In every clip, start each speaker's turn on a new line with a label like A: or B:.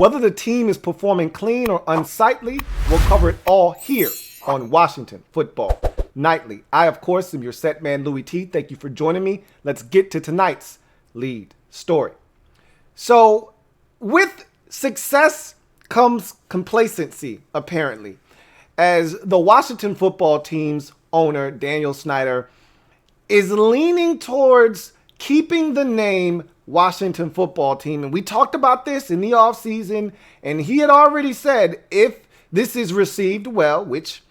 A: Whether the team is performing clean or unsightly, we'll cover it all here on Washington Football Nightly. I, of course, am your set man, Louie T. Thank you for joining me. Let's get to tonight's lead story. So, with success comes complacency, apparently, as the Washington football team's owner, Daniel Snyder, is leaning towards keeping the name Washington football team. And we talked about this in the offseason, and he had already said if this is received well, which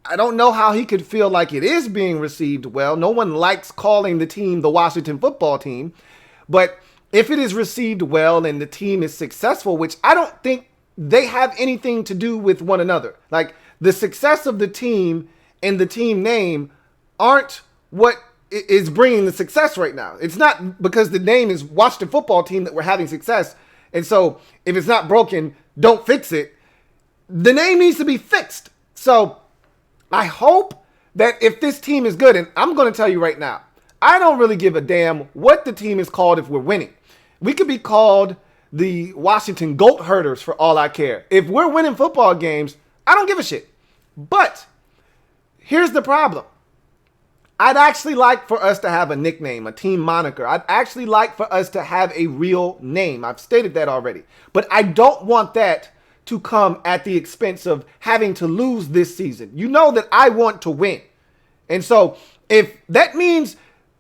A: I don't know how he could feel like it is being received well. No one likes calling the team the Washington football team. But if it is received well and the team is successful, which I don't think they have anything to do with one another. Like, the success of the team and the team name aren't what is bringing the success right now. It's not because the name is Washington football team that we're having success. And so if it's not broken, don't fix it. The name needs to be fixed. So I hope that if this team is good, and I'm going to tell you right now, I don't really give a damn what the team is called if we're winning. We could be called the Washington Goat Herders for all I care. If we're winning football games, I don't give a shit. But here's the problem. I'd actually like for us to have a nickname, a team moniker. I'd actually like for us to have a real name. I've stated that already. But I don't want that to come at the expense of having to lose this season. You know that I want to win. And so if that means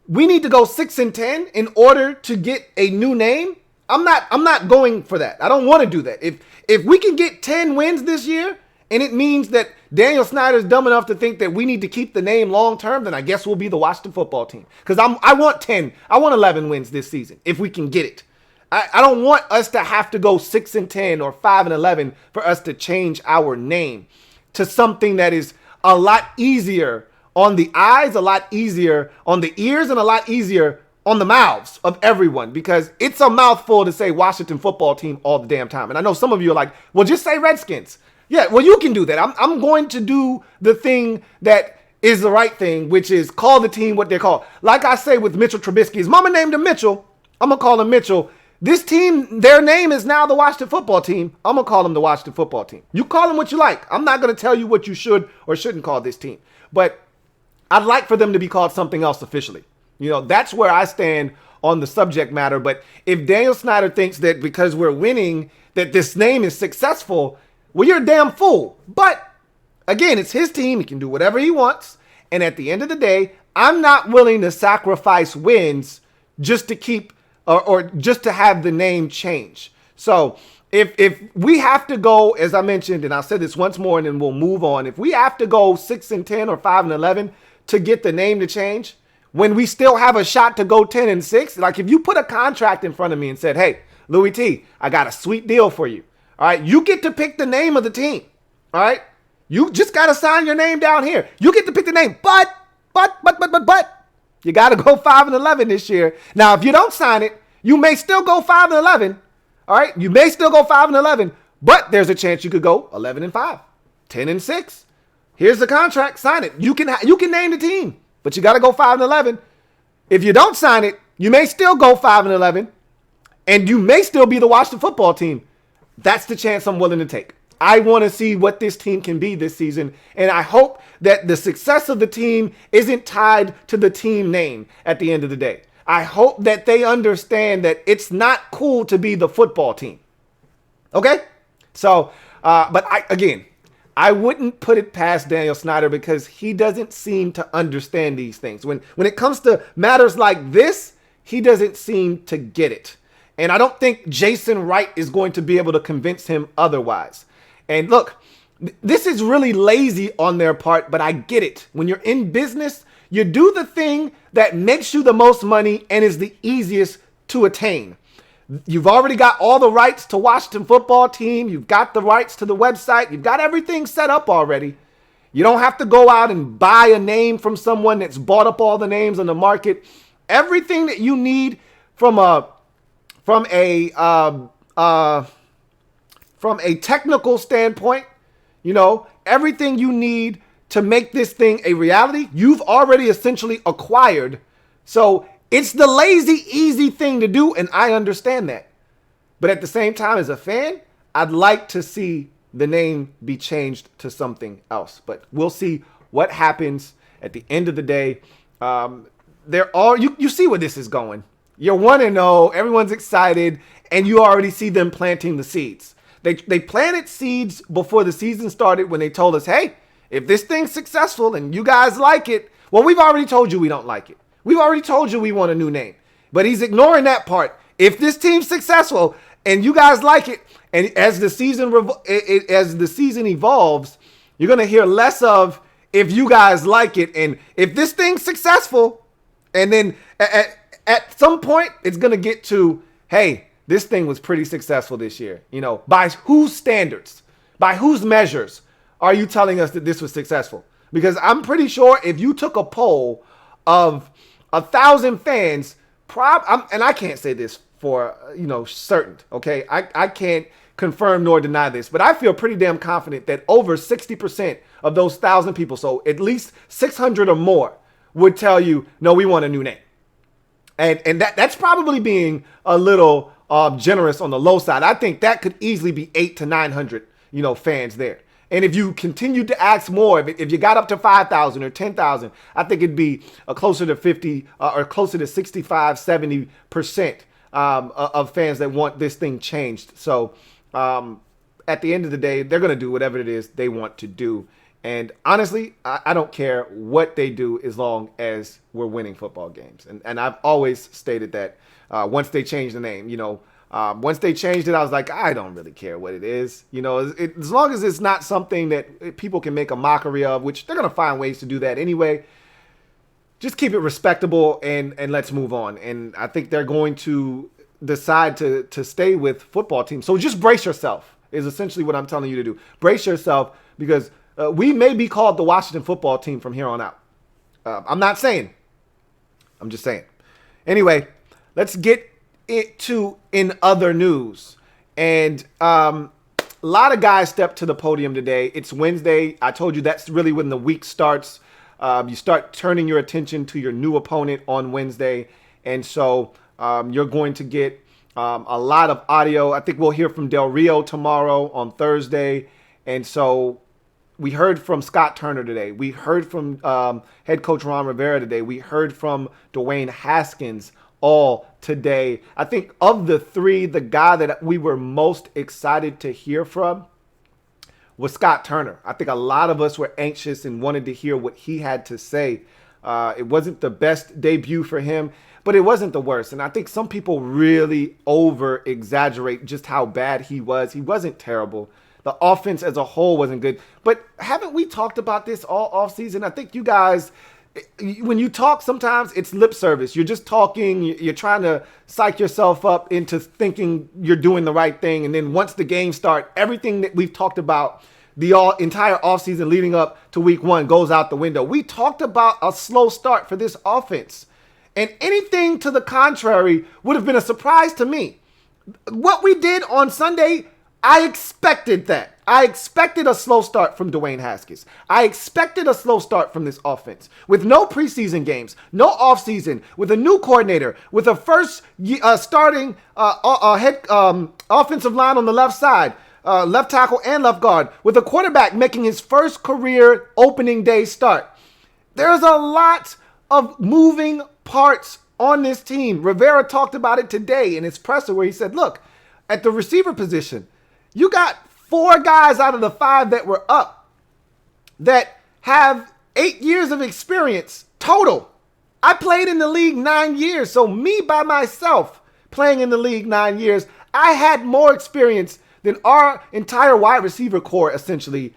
A: we need to go 6-10 in order to get a new name, I'm not going for that. I don't want to do that. If we can get 10 wins this year, and it means that Daniel Snyder's dumb enough to think that we need to keep the name long term, then I guess we'll be the Washington football team. Because I want 10. I want 11 wins this season if we can get it. I don't want us to have to go 6-10 or 5-11 for us to change our name to something that is a lot easier on the eyes, a lot easier on the ears, and a lot easier on the mouths of everyone, because it's a mouthful to say Washington football team all the damn time. And I know some of you are like, well, just say Redskins. Yeah, well, you can do that. I'm going to do the thing that is the right thing, which is call the team what they're called. Like I say with Mitchell Trubisky, his mama named him Mitchell. I'm going to call him Mitchell. This team, their name is now the Washington football team. I'm going to call them the Washington football team. You call them what you like. I'm not going to tell you what you should or shouldn't call this team. But I'd like for them to be called something else officially. You know, that's where I stand on the subject matter. But if Daniel Snyder thinks that because we're winning that this name is successful, well, you're a damn fool. But again, it's his team. He can do whatever he wants. And at the end of the day, I'm not willing to sacrifice wins just to keep or just to have the name change. So if we have to go, as I mentioned, and I'll say this once more and then we'll move on. If we have to go 6-10 or 5-11 to get the name to change, when we still have a shot to go 10-6, like if you put a contract in front of me and said, hey, Louie T, I got a sweet deal for you. All right, you get to pick the name of the team. All right, you just got to sign your name down here. You get to pick the name, but you got to go 5-11 this year. Now, if you don't sign it, you may still go 5-11. All right, you may still go 5-11, but there's a chance you could go 11-5, 10-6. Here's the contract, sign it. You can name the team, but you got to go 5-11. If you don't sign it, you may still go 5-11, and you may still be the Washington football team. That's the chance I'm willing to take. I want to see what this team can be this season, and I hope that the success of the team isn't tied to the team name at the end of the day. I hope that they understand that it's not cool to be the football team. Okay? So, but I wouldn't put it past Daniel Snyder because he doesn't seem to understand these things. When it comes to matters like this, he doesn't seem to get it. And I don't think Jason Wright is going to be able to convince him otherwise. And look, this is really lazy on their part, but I get it. When you're in business, you do the thing that makes you the most money and is the easiest to attain. You've already got all the rights to Washington football team. You've got the rights to the website. You've got everything set up already. You don't have to go out and buy a name from someone that's bought up all the names on the market. Everything that you need from a technical standpoint, you know, everything you need to make this thing a reality, you've already essentially acquired. So it's the lazy, easy thing to do, and I understand that. But at the same time, as a fan, I'd like to see the name be changed to something else, but we'll see what happens at the end of the day. You see where this is going. You're 1-0, everyone's excited, and you already see them planting the seeds. They planted seeds before the season started when they told us, hey, if this thing's successful and you guys like it, well, we've already told you we don't like it. We've already told you we want a new name. But he's ignoring that part. If this team's successful and you guys like it, and as the season evolves, you're going to hear less of if you guys like it. And if this thing's successful, and then at some point, it's going to get to, hey, this thing was pretty successful this year. You know, by whose standards, by whose measures are you telling us that this was successful? Because I'm pretty sure if you took a poll of 1,000 fans, and I can't say this for, certain, okay? I can't confirm nor deny this, but I feel pretty damn confident that over 60% of those 1,000 people, so at least 600 or more, would tell you, no, we want a new name. And that's probably being a little generous on the low side. I think that could easily be 800 to 900, fans there. And if you continue to ask more, if you got up to 5,000 or 10,000, I think it'd be closer to 50 or closer to 65, 70% of fans that want this thing changed. So at the end of the day, they're going to do whatever it is they want to do. And honestly, I don't care what they do as long as we're winning football games. And I've always stated that once they change the name, once they changed it, I was like, I don't really care what it is. As long as it's not something that people can make a mockery of, which they're going to find ways to do that anyway. Just keep it respectable and let's move on. And I think they're going to decide to stay with football teams. So just brace yourself is essentially what I'm telling you to do. Brace yourself because we may be called the Washington football team from here on out. I'm not saying. I'm just saying. Anyway, let's get into in other news. And a lot of guys stepped to the podium today. It's Wednesday. I told you that's really when the week starts. You start turning your attention to your new opponent on Wednesday. And so you're going to get a lot of audio. I think we'll hear from Del Rio tomorrow on Thursday. And so we heard from Scott Turner today. We heard from head coach Ron Rivera today. We heard from Dwayne Haskins all today. I think of the three, the guy that we were most excited to hear from was Scott Turner. I think a lot of us were anxious and wanted to hear what he had to say. It wasn't the best debut for him, but it wasn't the worst. And I think some people really over-exaggerate just how bad he was. He wasn't terrible. The offense as a whole wasn't good. But haven't we talked about this all offseason? I think you guys, when you talk, sometimes it's lip service. You're just talking. You're trying to psych yourself up into thinking you're doing the right thing. And then once the games start, everything that we've talked about the entire offseason leading up to week one goes out the window. We talked about a slow start for this offense. And anything to the contrary would have been a surprise to me. What we did on Sunday, I expected that. I expected a slow start from Dwayne Haskins. I expected a slow start from this offense. With no preseason games, no offseason, with a new coordinator, with a first starting head offensive line on the left side, left tackle and left guard, with a quarterback making his first career opening day start. There's a lot of moving parts on this team. Rivera talked about it today in his presser where he said, look, at the receiver position, you got 4 guys out of the 5 that were up that have 8 years of experience total. I played in the league 9 years. So me by myself playing in the league 9 years, I had more experience than our entire wide receiver core, essentially,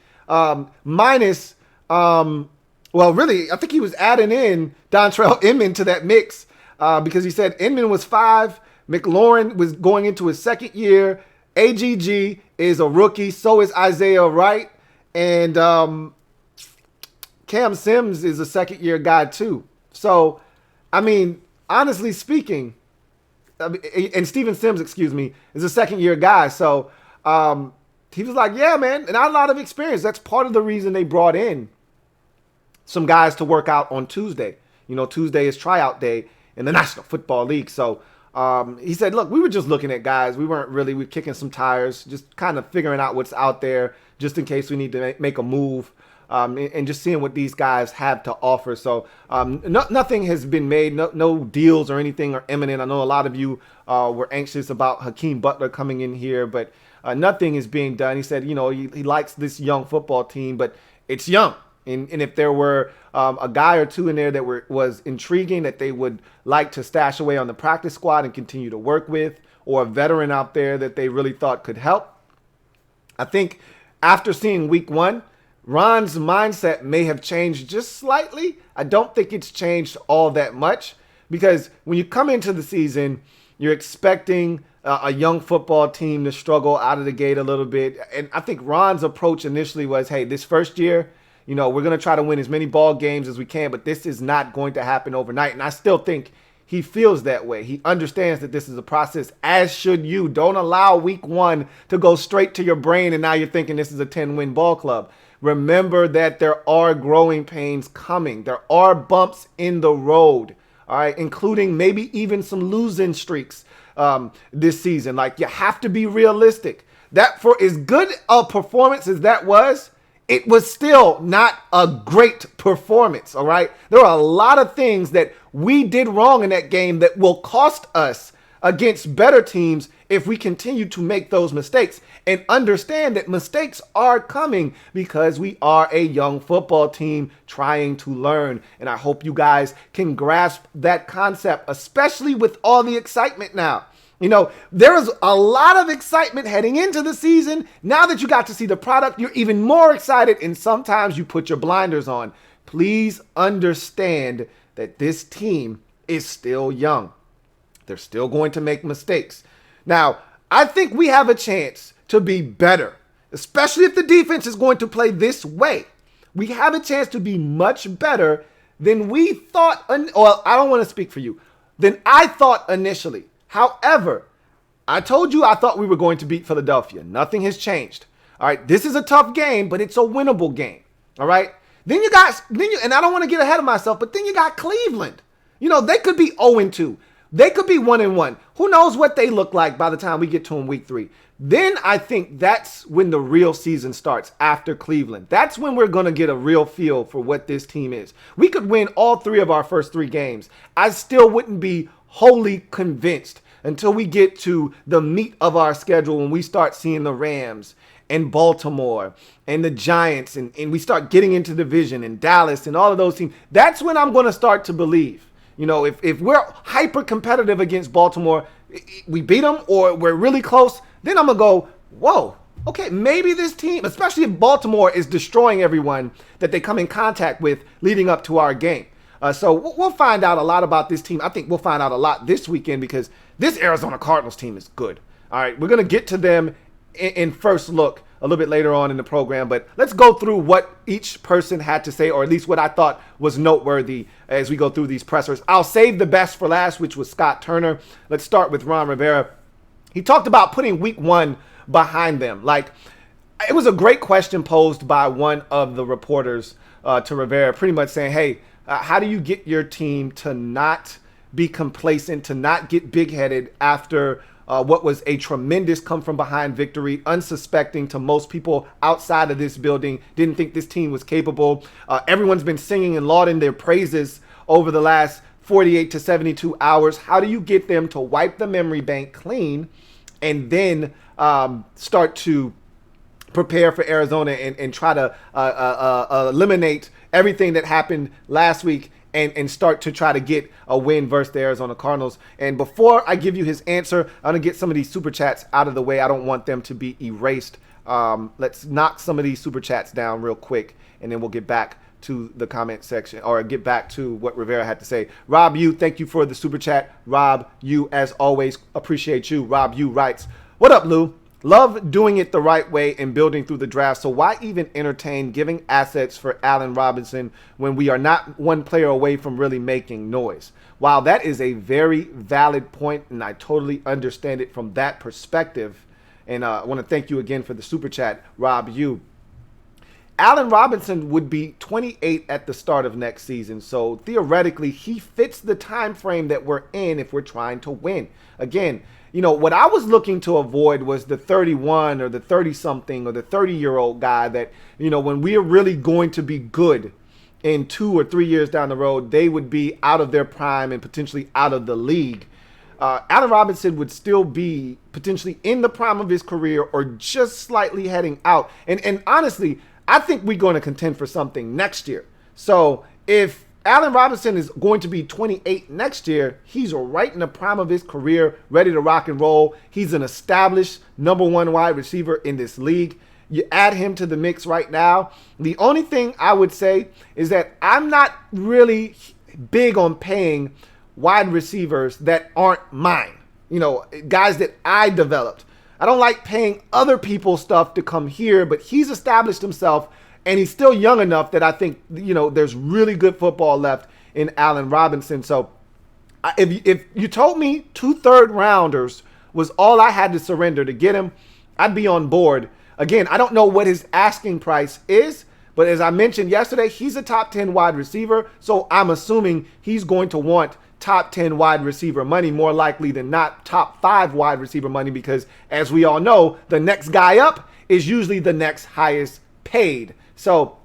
A: minus, really, I think he was adding in Dontrell Inman to that mix because he said Inman was 5, McLaurin was going into his second year, AGG is a rookie, so is Isaiah Wright, and Cam Sims is a second-year guy too. So, I mean, honestly speaking, and Steven Sims, is a second-year guy. So, he was like, yeah, man, and I had a lot of experience. That's part of the reason they brought in some guys to work out on Tuesday. Tuesday is tryout day in the National Football League. So, He said, look, we were just looking at guys. We're kicking some tires, just kind of figuring out what's out there just in case we need to make a move. And just seeing what these guys have to offer. So nothing has been made. No deals or anything are imminent. I know a lot of you were anxious about Hakeem Butler coming in here, but nothing is being done. He said, he likes this young football team, but it's young. And if there were a guy or two in there that was intriguing that they would like to stash away on the practice squad and continue to work with, or a veteran out there that they really thought could help, I think after seeing week one, Ron's mindset may have changed just slightly. I don't think it's changed all that much, because when you come into the season, you're expecting a young football team to struggle out of the gate a little bit. And I think Ron's approach initially was, hey, this first year, we're going to try to win as many ball games as we can, but this is not going to happen overnight. And I still think he feels that way. He understands that this is a process, as should you. Don't allow week one to go straight to your brain and now you're thinking this is a 10-win ball club. Remember that there are growing pains coming. There are bumps in the road, all right, including maybe even some losing streaks this season. Like, you have to be realistic. That, for as good a performance as that was, it was still not a great performance, all right? There are a lot of things that we did wrong in that game that will cost us against better teams if we continue to make those mistakes, and understand that mistakes are coming because we are a young football team trying to learn. And I hope you guys can grasp that concept, especially with all the excitement now. There is a lot of excitement heading into the season. Now that you got to see the product, you're even more excited, and sometimes you put your blinders on. Please understand that this team is still young. They're still going to make mistakes. Now, I think we have a chance to be better, especially if the defense is going to play this way. We have a chance to be much better than we thought, or I don't want to speak for you, than I thought initially. However, I told you I thought we were going to beat Philadelphia. Nothing has changed. All right, this is a tough game, but it's a winnable game. All right, and I don't want to get ahead of myself, but then you got Cleveland. They could be 0-2. They could be 1-1. Who knows what they look like by the time we get to them week 3. Then I think that's when the real season starts, after Cleveland. That's when we're going to get a real feel for what this team is. We could win all 3 of our first 3 games. I still wouldn't be wholly convinced until we get to the meat of our schedule, when we start seeing the Rams and Baltimore and the Giants, and we start getting into the division, and Dallas and all of those teams. That's when I'm going to start to believe. If we're hyper competitive against Baltimore, we beat them, or we're really close, then I'm going to go, whoa, okay, maybe this team, especially if Baltimore is destroying everyone that they come in contact with leading up to our game. So we'll find out a lot about this team. I think we'll find out a lot this weekend, because this Arizona Cardinals team is good. All right, we're going to get to them in first look a little bit later on in the program, but let's go through what each person had to say, or at least what I thought was noteworthy as we go through these pressers. I'll save the best for last, which was Scott Turner. Let's start with Ron Rivera. He talked about putting week 1 behind them. Like, it was a great question posed by one of the reporters to Rivera, pretty much saying, hey, how do you get your team to not be complacent, to not get big-headed after what was a tremendous come-from-behind victory, unsuspecting to most people outside of this building, didn't think this team was capable. Everyone's been singing and lauding their praises over the last 48 to 72 hours. How do you get them to wipe the memory bank clean and then start to prepare for Arizona and try to eliminate everything that happened last week and start to try to get a win versus the Arizona Cardinals? And before I give you his answer, I'm going to get some of these super chats out of the way. I don't want them to be erased. Let's knock some of these super chats down real quick, and then we'll get back to the comment section, or get back to what Rivera had to say. Rob Yu, thank you for the super chat. Rob Yu, as always, appreciate you. Rob Yu writes, what up, Lou? Love doing it the right way and building through the draft. So why even entertain giving assets for Allen Robinson when we are not one player away from really making noise? While that is a very valid point, and I totally understand it from that perspective. And I want to thank you again for the super chat, Rob Yu. Allen Robinson would be 28 at the start of next season. So theoretically, he fits the time frame that we're in if we're trying to win. Again, what I was looking to avoid was the 31 or the 30-something or the 30-year-old guy that, when we are really going to be good in 2 or 3 years down the road, they would be out of their prime and potentially out of the league. Allen Robinson would still be potentially in the prime of his career or just slightly heading out. And honestly, I think we're going to contend for something next year. So if Allen Robinson is going to be 28 next year, he's right in the prime of his career, ready to rock and roll. He's an established number 1 wide receiver in this league. You add him to the mix right now. The only thing I would say is that I'm not really big on paying wide receivers that aren't mine, guys that I developed. I don't like paying other people's stuff to come here, but he's established himself and he's still young enough that I think, there's really good football left in Allen Robinson. So if you told me 2 third-rounders was all I had to surrender to get him, I'd be on board. Again, I don't know what his asking price is, but as I mentioned yesterday, he's a top 10 wide receiver. So I'm assuming he's going to want top 10 wide receiver money, more likely than not top 5 wide receiver money, because as we all know, the next guy up is usually the next highest paid. So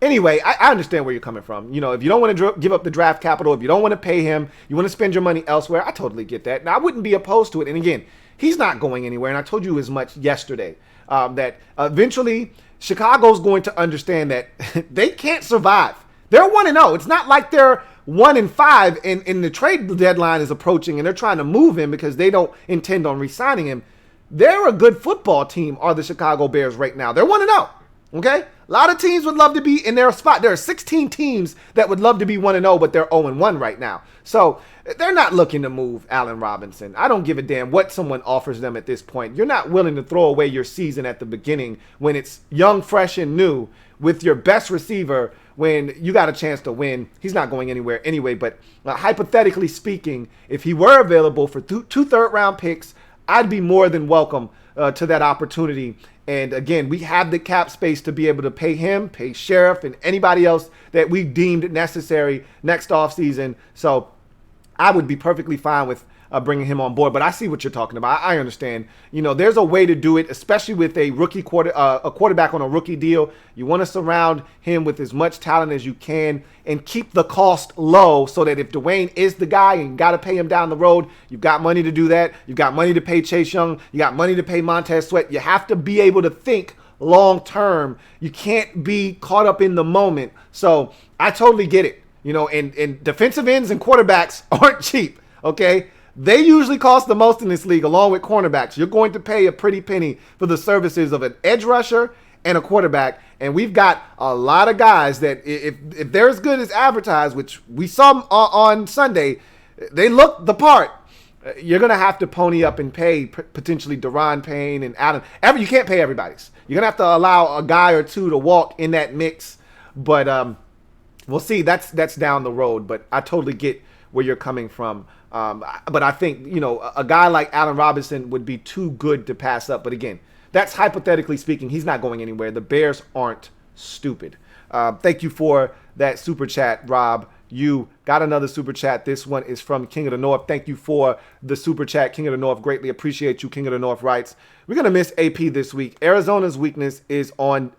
A: anyway, I understand where you're coming from. If you don't want to give up the draft capital, if you don't want to pay him, you want to spend your money elsewhere, I totally get that. Now, I wouldn't be opposed to it. And again, he's not going anywhere. And I told you as much yesterday that eventually Chicago's going to understand that they can't survive. They're 1-0. It's not like they're 1-5 and the trade deadline is approaching and they're trying to move him because they don't intend on re-signing him. They're a good football team, are the Chicago Bears right now. They're 1-0. Okay? A lot of teams would love to be in their spot. There are 16 teams that would love to be 1-0, but they're 0-1 right now. So they're not looking to move Allen Robinson. I don't give a damn what someone offers them at this point. You're not willing to throw away your season at the beginning when it's young, fresh, and new with your best receiver when you got a chance to win. He's not going anywhere anyway, but hypothetically speaking, if he were available for 2 third-round picks, I'd be more than welcome to that opportunity. And again, we have the cap space to be able to pay him, pay Sheriff, and anybody else that we deemed necessary next offseason. So I would be perfectly fine with bringing him on board. But I see what you're talking about. I understand. There's a way to do it, especially with a quarterback on a rookie deal. You want to surround him with as much talent as you can and keep the cost low so that if Dwayne is the guy and you got to pay him down the road, you've got money to do that. You've got money to pay Chase Young. You got money to pay Montez Sweat. You have to be able to think long term. You can't be caught up in the moment. So I totally get it. And defensive ends and quarterbacks aren't cheap. Okay. They usually cost the most in this league, along with cornerbacks. You're going to pay a pretty penny for the services of an edge rusher and a quarterback. And we've got a lot of guys that if they're as good as advertised, which we saw on Sunday, they look the part. You're going to have to pony up and pay potentially Daron Payne and Adam. You can't pay everybody's. You're going to have to allow a guy or two to walk in that mix. But we'll see. That's down the road. But I totally get where you're coming from. But I think, a guy like Allen Robinson would be too good to pass up. But again, that's hypothetically speaking. He's not going anywhere. The Bears aren't stupid. Thank you for that super chat, Rob. You got another super chat. This one is from King of the North. Thank you for the super chat, King of the North. Greatly appreciate you. King of the North writes, we're going to miss AP this week. Arizona's weakness is on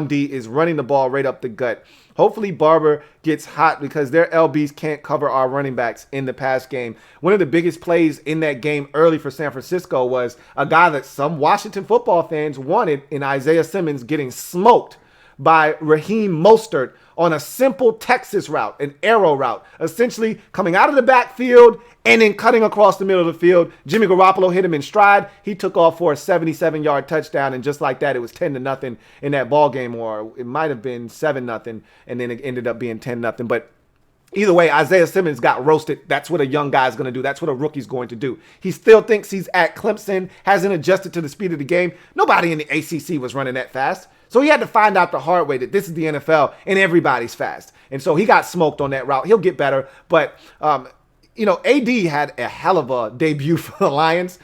A: D is running the ball right up the gut. Hopefully Barber gets hot because their LBs can't cover our running backs in the pass game. One of the biggest plays in that game early for San Francisco was a guy that some Washington football fans wanted in Isaiah Simmons getting smoked by Raheem Mostert on a simple Texas route, an arrow route, essentially coming out of the backfield and then cutting across the middle of the field. Jimmy Garoppolo hit him in stride. He took off for a 77-yard touchdown, and just like that, it was 10-0 in that ball game, or it might have been 7-0, and then it ended up being 10-0. But either way, Isaiah Simmons got roasted. That's what a young guy's going to do. That's what a rookie's going to do. He still thinks he's at Clemson, hasn't adjusted to the speed of the game. Nobody in the ACC was running that fast. So he had to find out the hard way that this is the NFL and everybody's fast. And so he got smoked on that route. He'll get better. But, AD had a hell of a debut for the Lions.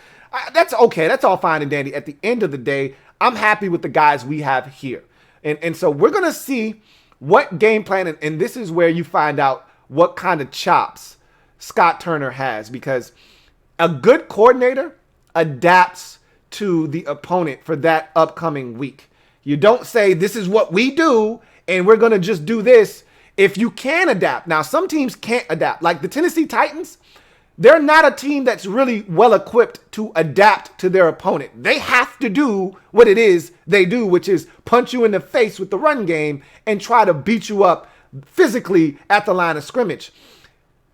A: That's okay. That's all fine and dandy. At the end of the day, I'm happy with the guys we have here. And so we're going to see what game plan, and this is where you find out what kind of chops Scott Turner has, because a good coordinator adapts to the opponent for that upcoming week. You don't say, this is what we do, and we're going to just do this. If you can adapt. Now, some teams can't adapt. Like the Tennessee Titans, they're not a team that's really well equipped to adapt to their opponent. They have to do what it is they do, which is punch you in the face with the run game and try to beat you up physically at the line of scrimmage.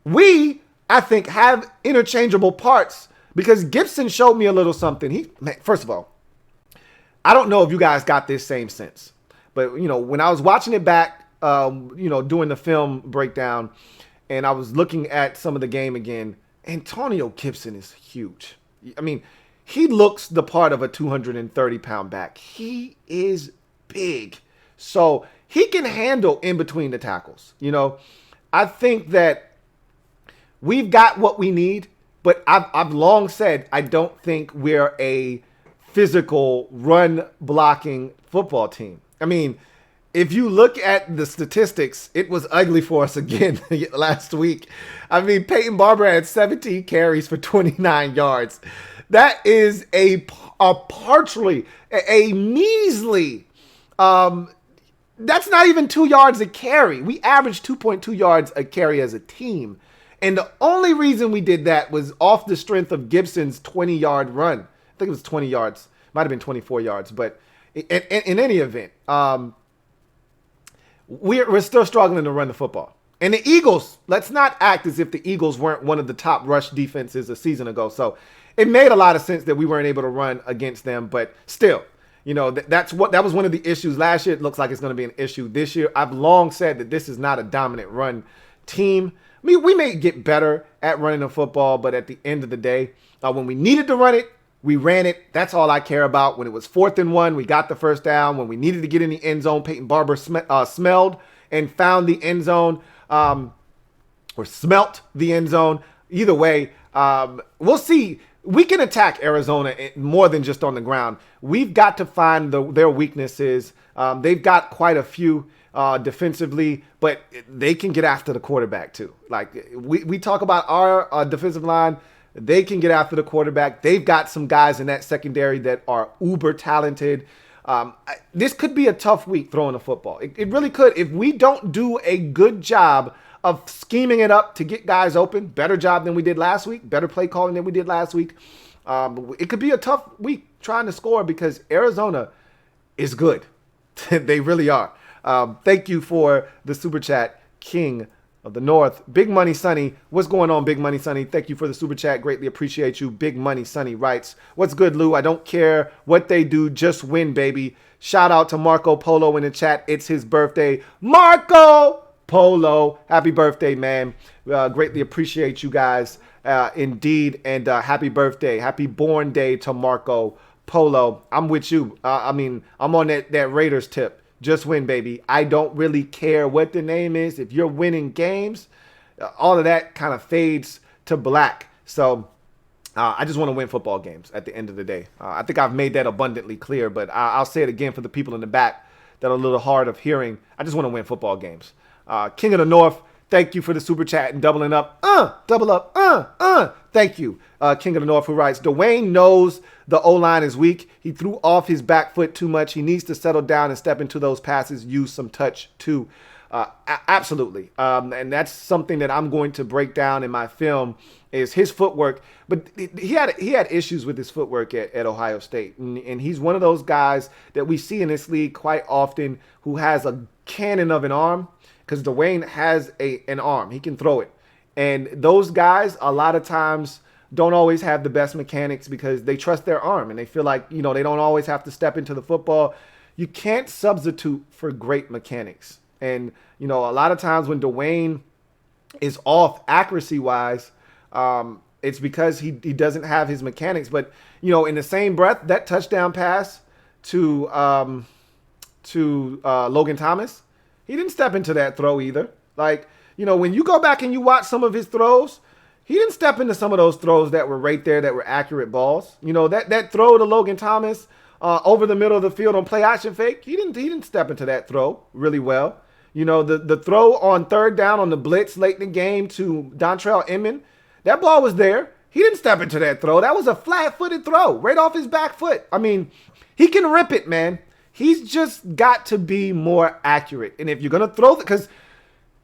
A: We, I think, have interchangeable parts, because Gibson showed me a little something. First of all, I don't know if you guys got this same sense, but when I was watching it back, doing the film breakdown, and I was looking at some of the game again, Antonio Gibson is huge. I mean, he looks the part of a 230-pound back. He is big. So he can handle in between the tackles. I think that we've got what we need, but I've long said I don't think we're a physical run blocking football team. I mean, if you look at the statistics, it was ugly for us again last week. I mean, Peyton Barber had 17 carries for 29 yards. That is a measly, that's not even 2 yards a carry. We averaged 2.2 yards a carry as a team. And the only reason we did that was off the strength of Gibson's 20-yard run. I think it was 20 yards. Might have been 24 yards. But in any event, we're still struggling to run the football. And the Eagles, let's not act as if the Eagles weren't one of the top rush defenses a season ago. So it made a lot of sense that we weren't able to run against them. But still, that was one of the issues last year. It looks like it's going to be an issue this year. I've long said that this is not a dominant run team. I mean, we may get better at running the football, but at the end of the day, when we needed to run it, we ran it. That's all I care about. When it was 4th and 1, we got the first down. When we needed to get in the end zone, Peyton Barber smelled and found the end zone, or smelt the end zone. Either way, we'll see. We can attack Arizona more than just on the ground. We've got to find their weaknesses. They've got quite a few defensively, but they can get after the quarterback too. Like we talk about our defensive line. They can get after the quarterback. They've got some guys in that secondary that are uber talented. This could be a tough week throwing the football. It really could. If we don't do a good job of scheming it up to get guys open, better job than we did last week, better play calling than we did last week, it could be a tough week trying to score, because Arizona is good. They really are. Thank you for the super chat, King of the North. Big Money Sonny. What's going on, Big Money Sonny? Thank you for the super chat. Greatly appreciate you. Big Money Sonny writes, what's good, Lou? I don't care what they do. Just win, baby. Shout out to Marco Polo in the chat. It's his birthday. Marco Polo. Happy birthday, man. Greatly appreciate you guys. Indeed. And happy birthday. Happy born day to Marco Polo. I'm with you. I'm on that Raiders tip. Just win, baby. I don't really care what the name is. If you're winning games, all of that kind of fades to black. So I just want to win football games at the end of the day. I think I've made that abundantly clear, but I'll say it again for the people in the back that are a little hard of hearing. I just want to win football games. King of the North, thank you for the super chat and doubling up. Double up. Thank you. King of the North, who writes, Dwayne knows the O-line is weak. He threw off his back foot too much. He needs to settle down and step into those passes, use some touch too. Absolutely. And that's something that I'm going to break down in my film, is his footwork. But he had issues with his footwork at Ohio State. And he's one of those guys that we see in this league quite often who has a cannon of an arm, because Dwayne has an arm. He can throw it. And those guys, a lot of times, don't always have the best mechanics because they trust their arm and they feel like, they don't always have to step into the football. You can't substitute for great mechanics. And, a lot of times when Dwayne is off accuracy-wise, it's because he doesn't have his mechanics. But, in the same breath, that touchdown pass to Logan Thomas, he didn't step into that throw either. Like, when you go back and you watch some of his throws, he didn't step into some of those throws that were right there, that were accurate balls. That throw to Logan Thomas over the middle of the field on play action fake. He didn't step into that throw really well. The throw on third down on the blitz late in the game to Dontrell Inman, that ball was there. He didn't step into that throw. That was a flat-footed throw right off his back foot. I mean, he can rip it, man. He's just got to be more accurate. And if you're going to throw, because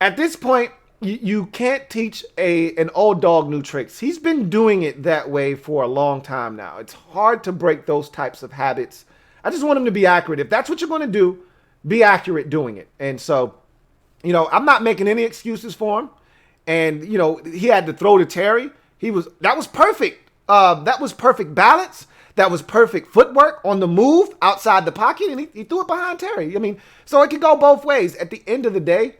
A: at this point, you can't teach an old dog new tricks. He's been doing it that way for a long time now. It's hard to break those types of habits. I just want him to be accurate. If that's what you're going to do, be accurate doing it. And so, I'm not making any excuses for him. And, he had to throw to Terry. That was perfect. That was perfect balance. That was perfect footwork on the move outside the pocket. And he threw it behind Terry. I mean, so it could go both ways. At the end of the day,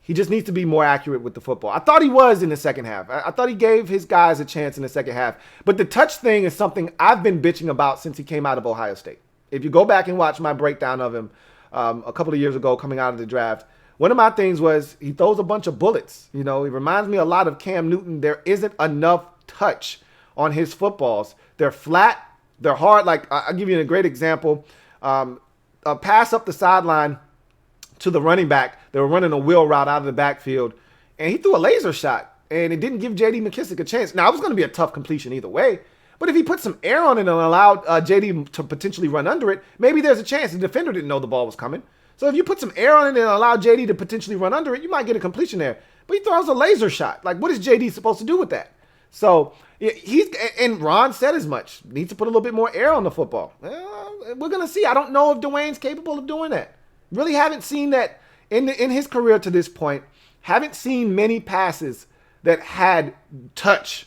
A: he just needs to be more accurate with the football. I thought he was in the second half. I thought he gave his guys a chance in the second half. But the touch thing is something I've been bitching about since he came out of Ohio State. If you go back and watch my breakdown of him a couple of years ago coming out of the draft, one of my things was he throws a bunch of bullets. He reminds me a lot of Cam Newton. There isn't enough touch on his footballs. They're flat. They're hard. Like, I'll give you a great example. A pass up the sideline to the running back. They were running a wheel route out of the backfield, and he threw a laser shot, and it didn't give J.D. McKissick a chance. Now, it was going to be a tough completion either way, but if he put some air on it and allowed J.D. to potentially run under it, maybe there's a chance. The defender didn't know the ball was coming. So if you put some air on it and allow J.D. to potentially run under it, you might get a completion there. But he throws a laser shot. Like, what is J.D. supposed to do with that? So and Ron said as much. Needs to put a little bit more air on the football. We're going to see. I don't know if Dwayne's capable of doing that. Really haven't seen that in his career to this point. Haven't seen many passes that had touch.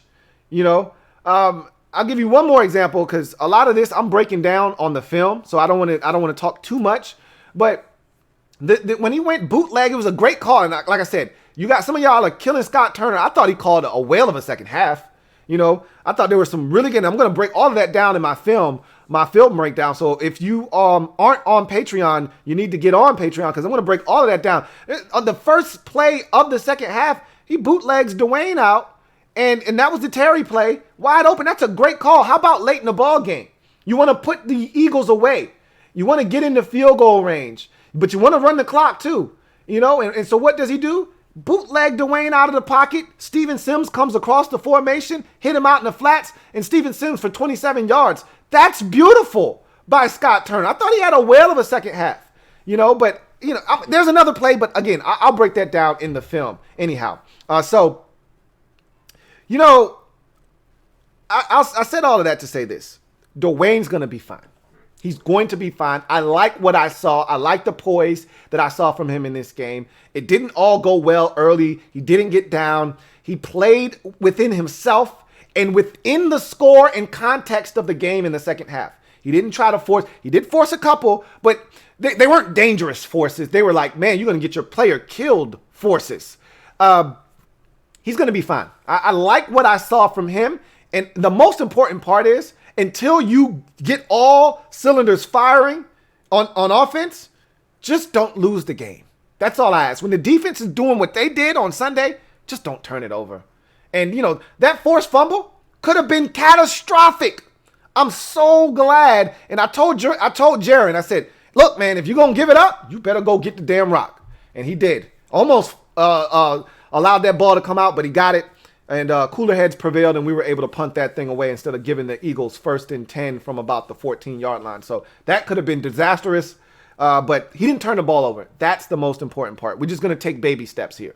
A: I'll give you one more example because a lot of this I'm breaking down on the film, so I don't want to talk too much. But when he went bootleg, it was a great call. And like I said, you got some of y'all are killing Scott Turner. I thought he called a whale of a second half. I thought there was some really good. I'm going to break all of that down in my film breakdown. So if you aren't on Patreon, you need to get on Patreon because I'm going to break all of that down. On the first play of the second half, he bootlegs Dwayne out, and that was the Terry play, wide open. That's a great call. How about late in the ball game? You want to put the Eagles away. You want to get into field goal range, but you want to run the clock too. And so what does he do? Bootleg Dwayne out of the pocket. Steven Sims comes across the formation, hit him out in the flats, and Steven Sims for 27 yards. That's beautiful by Scott Turner. I thought he had a whale of a second half, but there's another play, but again, I'll break that down in the film anyhow. I said all of that to say this. Dwayne's going to be fine. He's going to be fine. I like what I saw. I like the poise that I saw from him in this game. It didn't all go well early. He didn't get down. He played within himself and within the score and context of the game in the second half. He didn't try to force. He did force a couple, but they weren't dangerous forces. They were like, man, you're going to get your player killed forces. He's going to be fine. I like what I saw from him. And the most important part is, until you get all cylinders firing on offense, just don't lose the game. That's all I ask. When the defense is doing what they did on Sunday, just don't turn it over. And, that forced fumble could have been catastrophic. I'm so glad. And I told Jaron, I said, look, man, if you're going to give it up, you better go get the damn rock. And he did. Almost allowed that ball to come out, but he got it. And cooler heads prevailed, and we were able to punt that thing away instead of giving the Eagles 1st and 10 from about the 14-yard line. So that could have been disastrous, but he didn't turn the ball over. That's the most important part. We're just going to take baby steps here.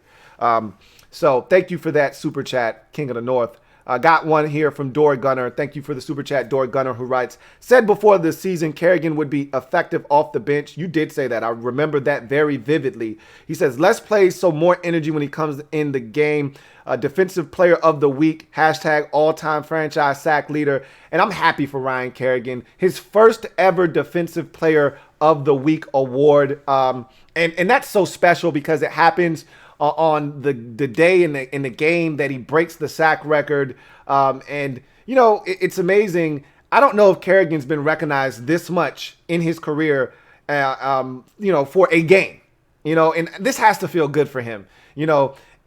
A: So thank you for that super chat, King of the North. Got one here from Dory Gunner. Thank you for the super chat, Dory Gunner, who writes, said before the season Kerrigan would be effective off the bench. You did say that. I remember that very vividly. He says, less plays, so more energy when he comes in the game. Defensive player of the week, # all-time franchise sack leader. And I'm happy for Ryan Kerrigan. His first ever defensive player of the week award. And that's so special because it happens on the day in the game that he breaks the sack record. It's amazing. I don't know if Kerrigan's been recognized this much in his career, for a game, and this has to feel good for him,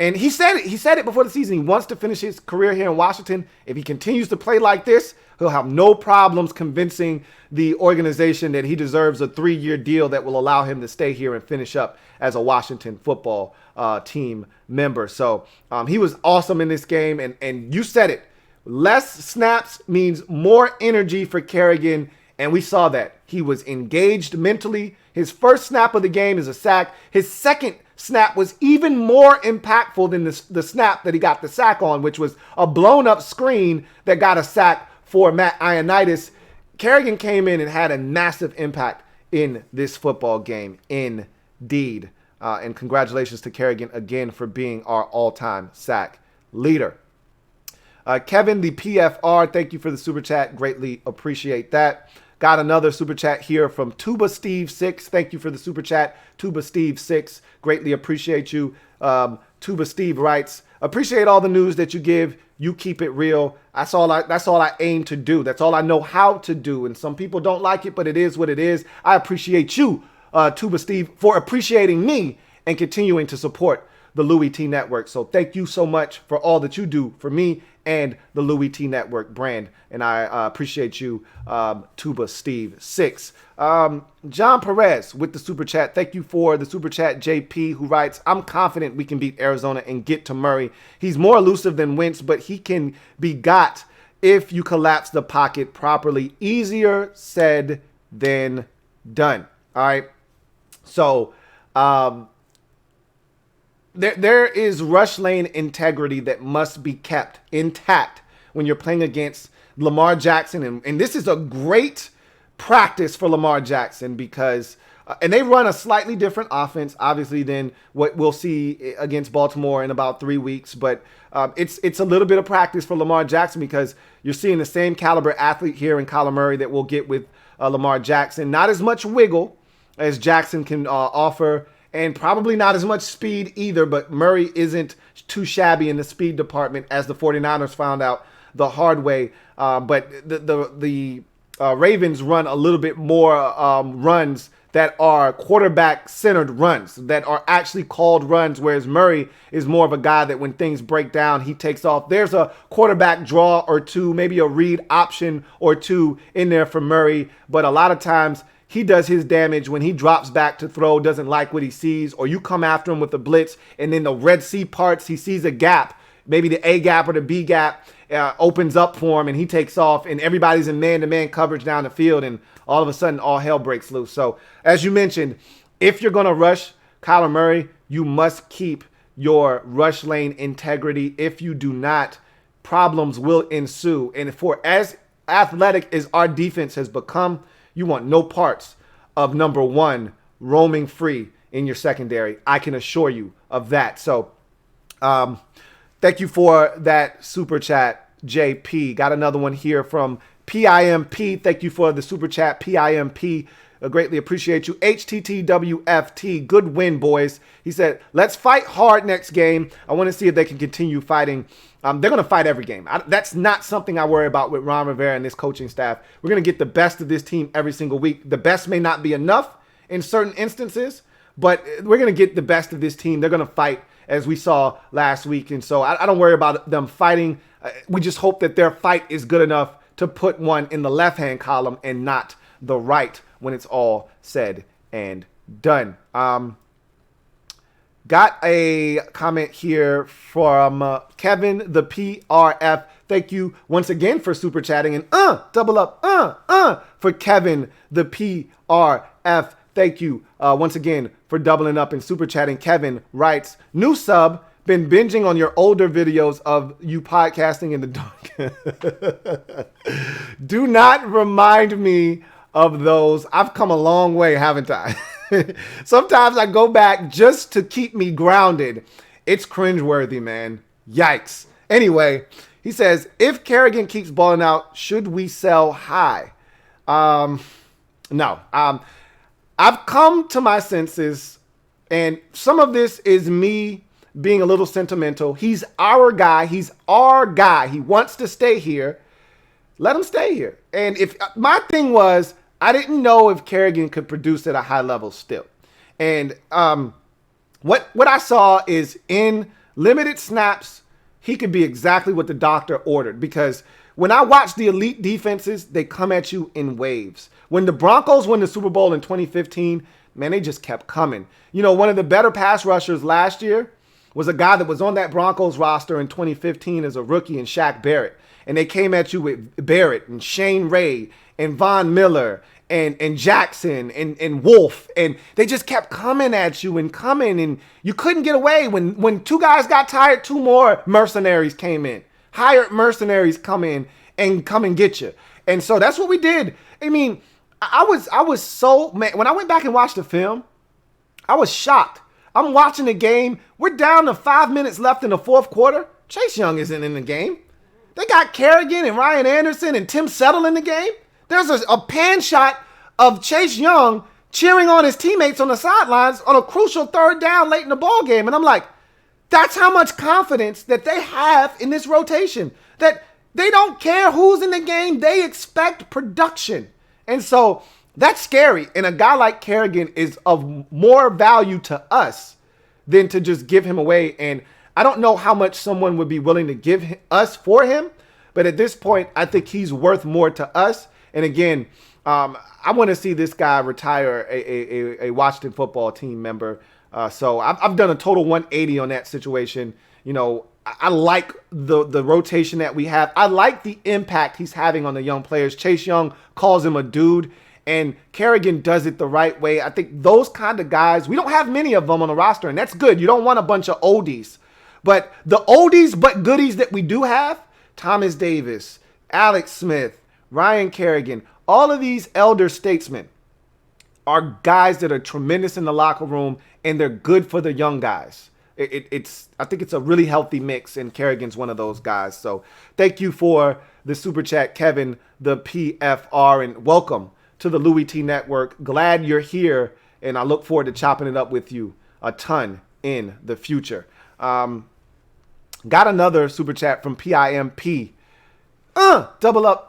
A: and he said it before the season. He wants to finish his career here in Washington. If he continues to play like this, He'll have no problems convincing the organization that he deserves a 3-year deal that will allow him to stay here and finish up as a Washington football team member. So he was awesome in this game. And you said it. Less snaps means more energy for Kerrigan. And we saw that. He was engaged mentally. His first snap of the game is a sack. His second snap was even more impactful than the snap that he got the sack on, which was a blown up screen that got a sack for Matt Ioannidis. Kerrigan came in and had a massive impact in this football game, indeed. And congratulations to Kerrigan again for being our all-time sack leader. Kevin, the PFR, thank you for the super chat. Greatly appreciate that. Got another super chat here from Tuba Steve 6. Thank you for the super chat, Tuba Steve 6. Greatly appreciate you. Tuba Steve writes, appreciate all the news that you give. You keep it real. That's all I aim to do. That's all I know how to do. And some people don't like it, but it is what it is. I appreciate you, Tuba Steve, for appreciating me and continuing to support the Louie T Network. So thank you so much for all that you do for me and the Louie T Network brand. And I appreciate you, Tuba Steve 6. John Perez with the super chat. Thank you for the super chat, JP, who writes, I'm confident we can beat Arizona and get to Murray. He's more elusive than Wentz, but he can be got if you collapse the pocket properly. Easier said than done. All right. So, there is rush lane integrity that must be kept intact when you're playing against Lamar Jackson. And this is a great practice for Lamar Jackson because, and they run a slightly different offense, obviously, than what we'll see against Baltimore in about 3 weeks. But it's a little bit of practice for Lamar Jackson because you're seeing the same caliber athlete here in Kyler Murray that we'll get with Lamar Jackson. Not as much wiggle as Jackson can offer. And probably not as much speed either, but Murray isn't too shabby in the speed department, as the 49ers found out the hard way. But the Ravens run a little bit more runs that are quarterback-centered runs, that are actually called runs, whereas Murray is more of a guy that when things break down, he takes off. There's a quarterback draw or two, maybe a read option or two in there for Murray, but a lot of times he does his damage when he drops back to throw, doesn't like what he sees, or you come after him with a blitz, and then the Red Sea parts, he sees a gap, maybe the A gap or the B gap opens up for him, and he takes off, and everybody's in man-to-man coverage down the field, and all of a sudden, all hell breaks loose. So, as you mentioned, if you're going to rush Kyler Murray, you must keep your rush lane integrity. If you do not, problems will ensue. And for as athletic as our defense has become, you want no parts of number one roaming free in your secondary. I can assure you of that. So thank you for that super chat, JP. Got another one here from PIMP. Thank you for the super chat, PIMP. I greatly appreciate you. HTTWFT. Good win, boys. He said, let's fight hard next game. I want to see if they can continue fighting. They're going to fight every game. That's not something I worry about with Ron Rivera and this coaching staff. We're going to get the best of this team every single week. The best may not be enough in certain instances, but we're going to get the best of this team. They're going to fight, as we saw last week. And so I don't worry about them fighting. We just hope that their fight is good enough to put one in the left-hand column and not the right when it's all said and done. Got a comment here from Kevin, the PRF. Thank you once again for super chatting, and double up for Kevin, the PRF. Thank you once again for doubling up and super chatting. Kevin writes, new sub, been binging on your older videos of you podcasting in the dark. Do not remind me of those. I've come a long way, haven't I? Sometimes I go back just to keep me grounded. It's cringeworthy, man. Yikes. Anyway, he says, if Kerrigan keeps balling out, should we sell high? No. I've come to my senses, and some of this is me being a little sentimental. He's our guy. He's our guy. He wants to stay here. Let him stay here. And if my thing was, I didn't know if Kerrigan could produce at a high level still. And what I saw is in limited snaps, he could be exactly what the doctor ordered, because when I watch the elite defenses, they come at you in waves. When the Broncos won the Super Bowl in 2015, man, they just kept coming. You know, one of the better pass rushers last year was a guy that was on that Broncos roster in 2015 as a rookie, in Shaq Barrett. And they came at you with Barrett and Shane Ray and Von Miller and Jackson and Wolf. And they just kept coming at you and coming, and you couldn't get away. When two guys got tired, two more mercenaries came in. Hired mercenaries come in and come and get you. And so that's what we did. I mean, I was so, man, when I went back and watched the film, I was shocked. I'm watching the game. We're down to 5 minutes left in the fourth quarter. Chase Young isn't in the game. They got Kerrigan and Ryan Anderson and Tim Settle in the game. There's a pan shot of Chase Young cheering on his teammates on the sidelines on a crucial third down late in the ball game. And I'm like, that's how much confidence that they have in this rotation, that they don't care who's in the game. They expect production. And so that's scary. And a guy like Kerrigan is of more value to us than to just give him away. And I don't know how much someone would be willing to give us for him, but at this point, I think he's worth more to us. And again, I want to see this guy retire a Washington football team member. So I've done a total 180 on that situation. You know, I like the rotation that we have. I like the impact he's having on the young players. Chase Young calls him a dude, and Kerrigan does it the right way. I think those kind of guys, we don't have many of them on the roster, and that's good. You don't want a bunch of oldies. But the oldies but goodies that we do have, Thomas Davis, Alex Smith, Ryan Kerrigan, all of these elder statesmen are guys that are tremendous in the locker room, and they're good for the young guys. I think it's a really healthy mix, and Kerrigan's one of those guys. So thank you for the super chat, Kevin, the PFR, and welcome to the Louie T Network. Glad you're here, and I look forward to chopping it up with you a ton in the future. Got another super chat from PIMP. Double up.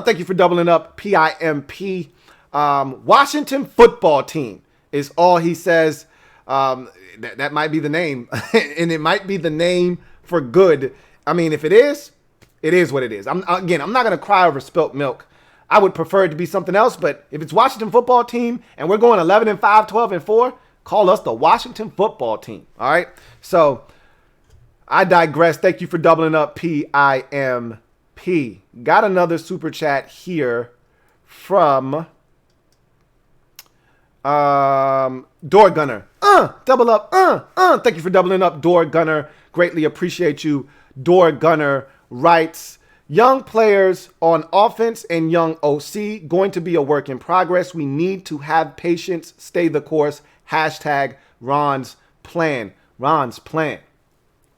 A: Thank you for doubling up, PIMP. Washington football team is all he says. That might be the name, and it might be the name for good. I mean, if it is what it is. I'm not going to cry over spilt milk. I would prefer it to be something else, but if it's Washington football team and we're going 11-5, 12-4, call us the Washington football team. All right. So I digress. Thank you for doubling up, PIMP. Got another super chat here from Door Gunner. Double up. Thank you for doubling up, Door Gunner. Greatly appreciate you. Door Gunner writes, young players on offense and young OC going to be a work in progress. We need to have patience. Stay the course. Hashtag Ron's plan. Ron's plan.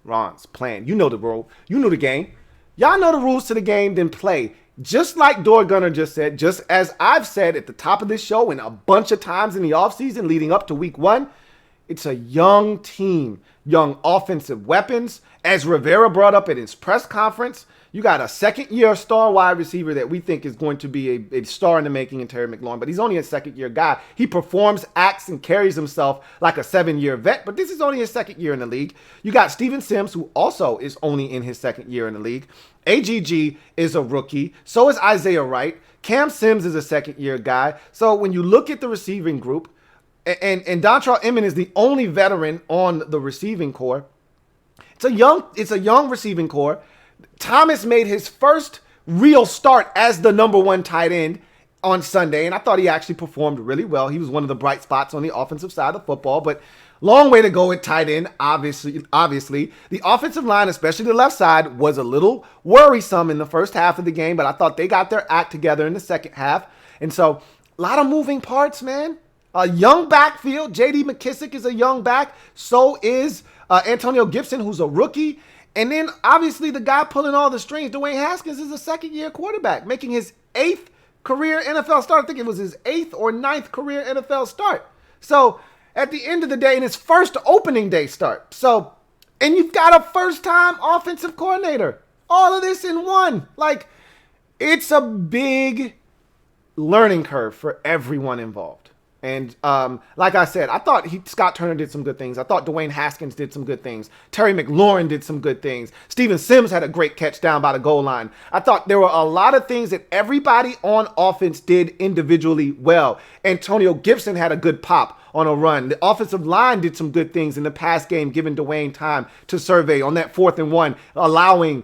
A: Ron's plan. You know the rule. You know the game. Y'all know the rules to the game, then play. Just like Door Gunner just said, just as I've said at the top of this show and a bunch of times in the offseason leading up to week 1, it's a young team, young offensive weapons. As Rivera brought up at his press conference, you got a second-year star wide receiver that we think is going to be a star in the making in Terry McLaurin, but he's only a second-year guy. He performs, acts, and carries himself like a 7-year vet, but this is only his second year in the league. You got Steven Sims, who also is only in his second year in the league. AGG is a rookie. So is Isaiah Wright. Cam Sims is a second-year guy. So when you look at the receiving group, and Dontrell Inman is the only veteran on the receiving core, it's a young receiving core. Thomas made his first real start as the number 1 tight end on Sunday, and I thought he actually performed really well. He was one of the bright spots on the offensive side of football, but long way to go at tight end, obviously. The offensive line, especially the left side, was a little worrisome in the first half of the game, but I thought they got their act together in the second half. And so a lot of moving parts, man. A young backfield. J.D. McKissick is a young back. So is Antonio Gibson, who's a rookie. And then, obviously, the guy pulling all the strings, Dwayne Haskins, is a second-year quarterback, making his 8th career NFL start. I think it was his 8th or 9th career NFL start. So, at the end of the day, in his first opening day start. So, and you've got a first-time offensive coordinator. All of this in one. Like, it's a big learning curve for everyone involved. And like I said, I thought Scott Turner did some good things. I thought Dwayne Haskins did some good things. Terry McLaurin did some good things. Steven Sims had a great catch down by the goal line. I thought there were a lot of things that everybody on offense did individually well. Antonio Gibson had a good pop on a run. The offensive line did some good things in the pass game, giving Dwayne time to survey on that 4th and 1, allowing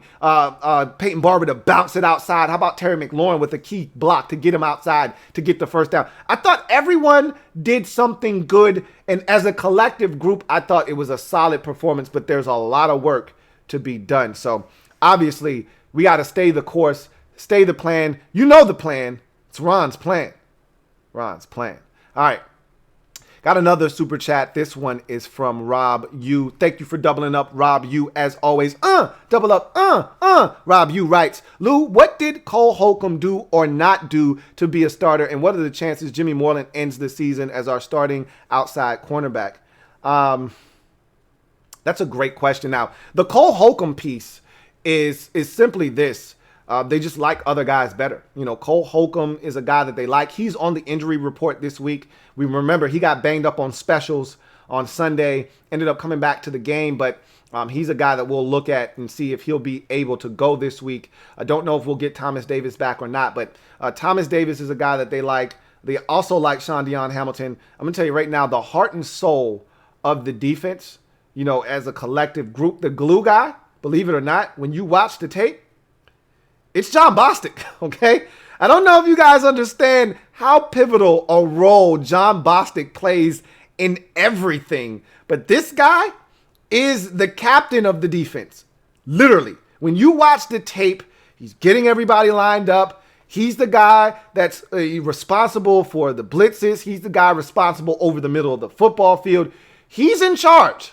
A: Peyton Barber to bounce it outside. How about Terry McLaurin with a key block to get him outside to get the first down? I thought everyone did something good, and as a collective group, I thought it was a solid performance, but there's a lot of work to be done. So obviously, we got to stay the course, stay the plan. You know the plan. It's Ron's plan. Ron's plan. All right. Got another super chat. This one is from Rob U. Thank you for doubling up, Rob U. As always, double up, Rob U writes, Lou, what did Cole Holcomb do or not do to be a starter, and what are the chances Jimmy Moreland ends the season as our starting outside cornerback? That's a great question. Now, the Cole Holcomb piece is simply this. They just like other guys better. You know, Cole Holcomb is a guy that they like. He's on the injury report this week. We remember he got banged up on specials on Sunday, ended up coming back to the game, but he's a guy that we'll look at and see if he'll be able to go this week. I don't know if we'll get Thomas Davis back or not, but Thomas Davis is a guy that they like. They also like Sean Dion Hamilton. I'm going to tell you right now, the heart and soul of the defense, you know, as a collective group, the glue guy, believe it or not, when you watch the tape, it's John Bostic, okay? I don't know if you guys understand how pivotal a role John Bostic plays in everything, but this guy is the captain of the defense. Literally, when you watch the tape, he's getting everybody lined up. He's the guy that's responsible for the blitzes. He's the guy responsible over the middle of the football field. He's in charge.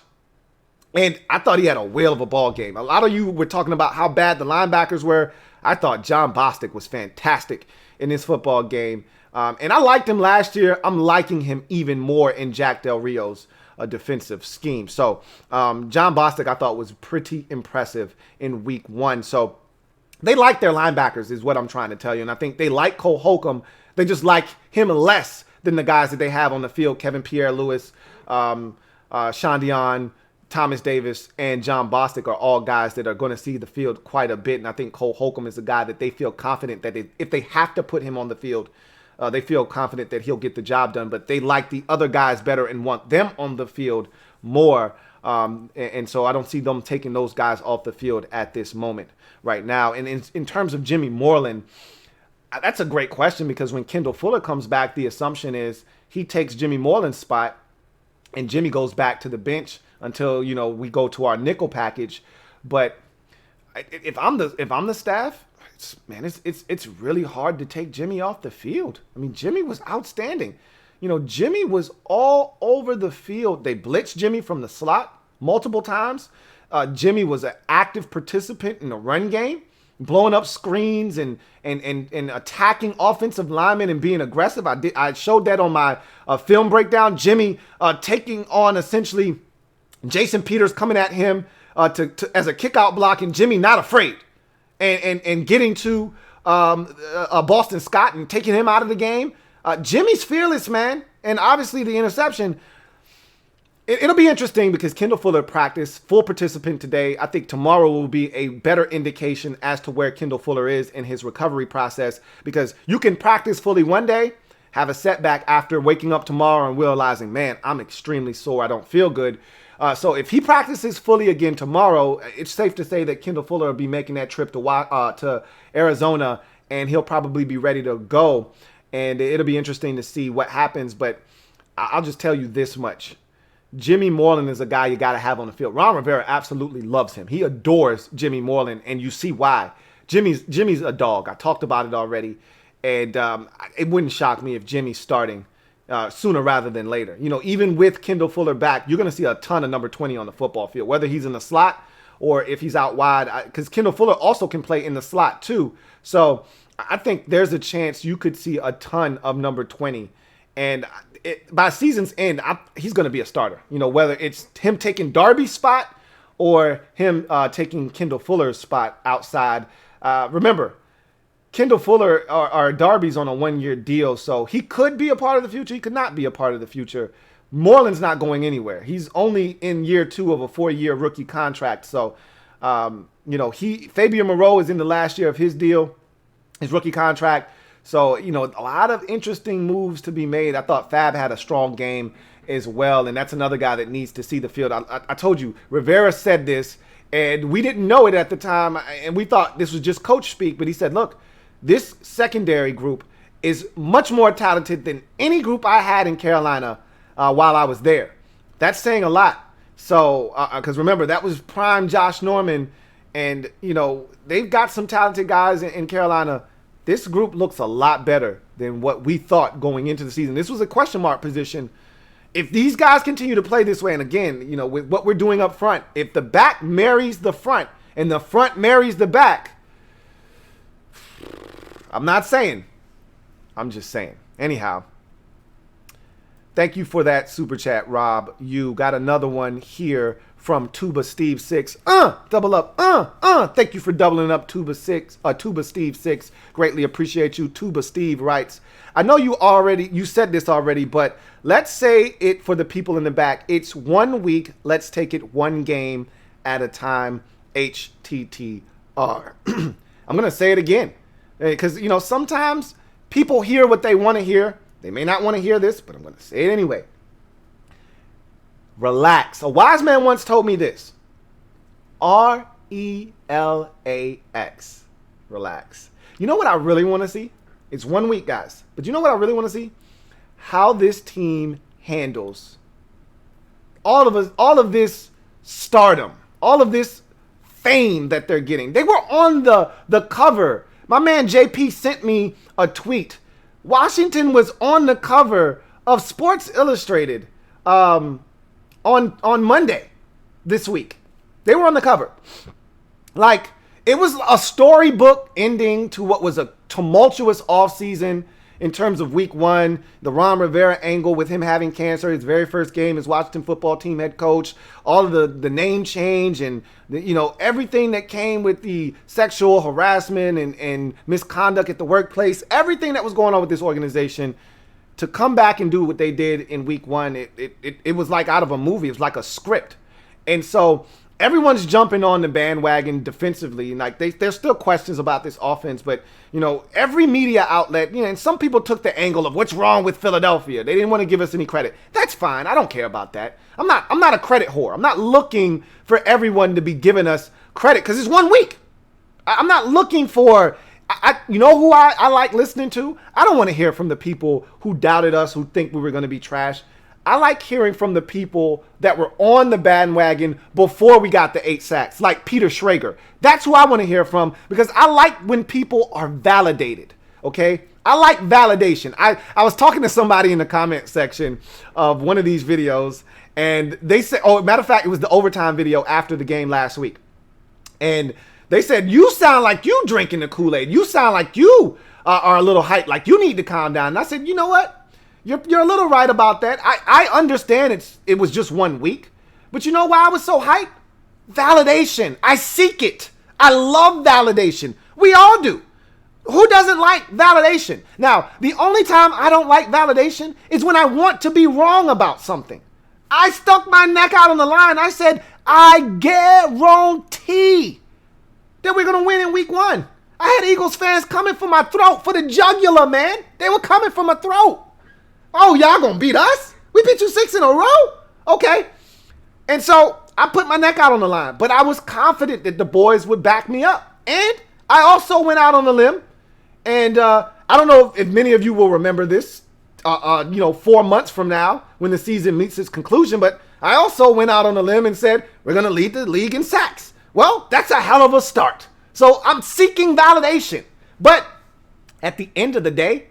A: And I thought he had a whale of a ball game. A lot of you were talking about how bad the linebackers were. I thought John Bostic was fantastic in this football game. And I liked him last year. I'm liking him even more in Jack Del Rio's defensive scheme. So John Bostic, I thought, was pretty impressive in week 1. So they like their linebackers is what I'm trying to tell you. And I think they like Cole Holcomb. They just like him less than the guys that they have on the field. Kevin Pierre-Louis, Sean Dion, Thomas Davis, and John Bostic are all guys that are going to see the field quite a bit. And I think Cole Holcomb is a guy that they feel confident that if they have to put him on the field, they feel confident that he'll get the job done. But they like the other guys better and want them on the field more. And so I don't see them taking those guys off the field at this moment right now. And in terms of Jimmy Moreland, that's a great question, because when Kendall Fuller comes back, the assumption is he takes Jimmy Moreland's spot and Jimmy goes back to the bench until, you know, we go to our nickel package. But if I'm the staff, it's really hard to take Jimmy off the field. I mean, Jimmy was outstanding. You know, Jimmy was all over the field. They blitzed Jimmy from the slot multiple times. Jimmy was an active participant in the run game, blowing up screens and attacking offensive linemen and being aggressive. I showed that on my film breakdown. Jimmy taking on essentially Jason Peters coming at him as a kick-out block, and Jimmy not afraid and getting to Boston Scott and taking him out of the game. Jimmy's fearless, man. And obviously the interception, it'll be interesting because Kendall Fuller practiced, full participant today. I think tomorrow will be a better indication as to where Kendall Fuller is in his recovery process, because you can practice fully one day, have a setback after waking up tomorrow and realizing, man, I'm extremely sore. I don't feel good. So if he practices fully again tomorrow, it's safe to say that Kendall Fuller will be making that trip to Arizona, and he'll probably be ready to go. And it'll be interesting to see what happens. But I'll just tell you this much. Jimmy Moreland is a guy you got to have on the field. Ron Rivera absolutely loves him. He adores Jimmy Moreland, and you see why. Jimmy's a dog. I talked about it already. And it wouldn't shock me if Jimmy's starting sooner rather than later. You know, even with Kendall Fuller back, you're going to see a ton of number 20 on the football field, whether he's in the slot or if he's out wide, because Kendall Fuller also can play in the slot too. So I think there's a chance you could see a ton of number 20. And by season's end, he's going to be a starter. You know, whether it's him taking Darby's spot or him taking Kendall Fuller's spot outside. Remember, Kendall Fuller or Darby's on a 1-year deal, so he could be a part of the future. He could not be a part of the future. Moreland's not going anywhere. He's only in year 2 of a 4-year rookie contract. So, Fabian Moreau is in the last year of his deal, his rookie contract. So, a lot of interesting moves to be made. I thought Fab had a strong game as well, and that's another guy that needs to see the field. I told you, Rivera said this, and we didn't know it at the time, and we thought this was just coach speak, but he said, look, this secondary group is much more talented than any group I had in Carolina while I was there. That's saying a lot. So, because remember, that was prime Josh Norman, and, they've got some talented guys in Carolina. This group looks a lot better than what we thought going into the season. This was a question mark position. If these guys continue to play this way, and again, with what we're doing up front, if the back marries the front and the front marries the back, I'm not saying. I'm just saying. Anyhow, thank you for that super chat, Rob. You got another one here from Tuba Steve 6. Double up. Thank you for doubling up, Tuba Steve 6. Greatly appreciate you. Tuba Steve writes, I know you said this already, but let's say it for the people in the back. It's 1 week. Let's take it one game at a time. HTTR. I'm going to say it again. Because, sometimes people hear what they want to hear. They may not want to hear this, but I'm going to say it anyway. Relax. A wise man once told me this. RELAX. Relax. You know what I really want to see? It's 1 week, guys. But you know what I really want to see? How this team handles all of this stardom, all of this fame that they're getting. They were on the cover. My man JP sent me a tweet. Washington was on the cover of Sports Illustrated on Monday this week. They were on the cover. Like, it was a storybook ending to what was a tumultuous offseason in terms of week 1, the Ron Rivera angle with him having cancer, his very first game as Washington football team head coach, all of the name change and, everything that came with the sexual harassment and misconduct at the workplace, everything that was going on with this organization. To come back and do what they did in week 1, it was like out of a movie. It was like a script. And so everyone's jumping on the bandwagon defensively. And like there's still questions about this offense, but every media outlet, and some people took the angle of what's wrong with Philadelphia. They didn't want to give us any credit. That's fine. I don't care about that. I'm not a credit whore. I'm not looking for everyone to be giving us credit because it's 1 week. I'm not looking for, you know who I like listening to? I don't want to hear from the people who doubted us, who think we were going to be trash. I like hearing from the people that were on the bandwagon before we got the 8 sacks, like Peter Schrager. That's who I want to hear from because I like when people are validated, okay? I like validation. I was talking to somebody in the comment section of one of these videos, and they said, matter of fact, it was the overtime video after the game last week. And they said, you sound like you drinking the Kool-Aid. You sound like you are a little hyped, like you need to calm down. And I said, you know what? You're a little right about that. I understand it was just 1 week. But you know why I was so hyped? Validation. I seek it. I love validation. We all do. Who doesn't like validation? Now, the only time I don't like validation is when I want to be wrong about something. I stuck my neck out on the line. I said, I guarantee that we're going to win in week 1. I had Eagles fans coming for my throat, for the jugular, man. They were coming for my throat. Oh, y'all going to beat us? We beat you 6 in a row? Okay. And so I put my neck out on the line, but I was confident that the boys would back me up. And I also went out on a limb. And I don't know if many of you will remember this, 4 months from now when the season meets its conclusion, but I also went out on a limb and said, we're going to lead the league in sacks. Well, that's a hell of a start. So I'm seeking validation. But at the end of the day,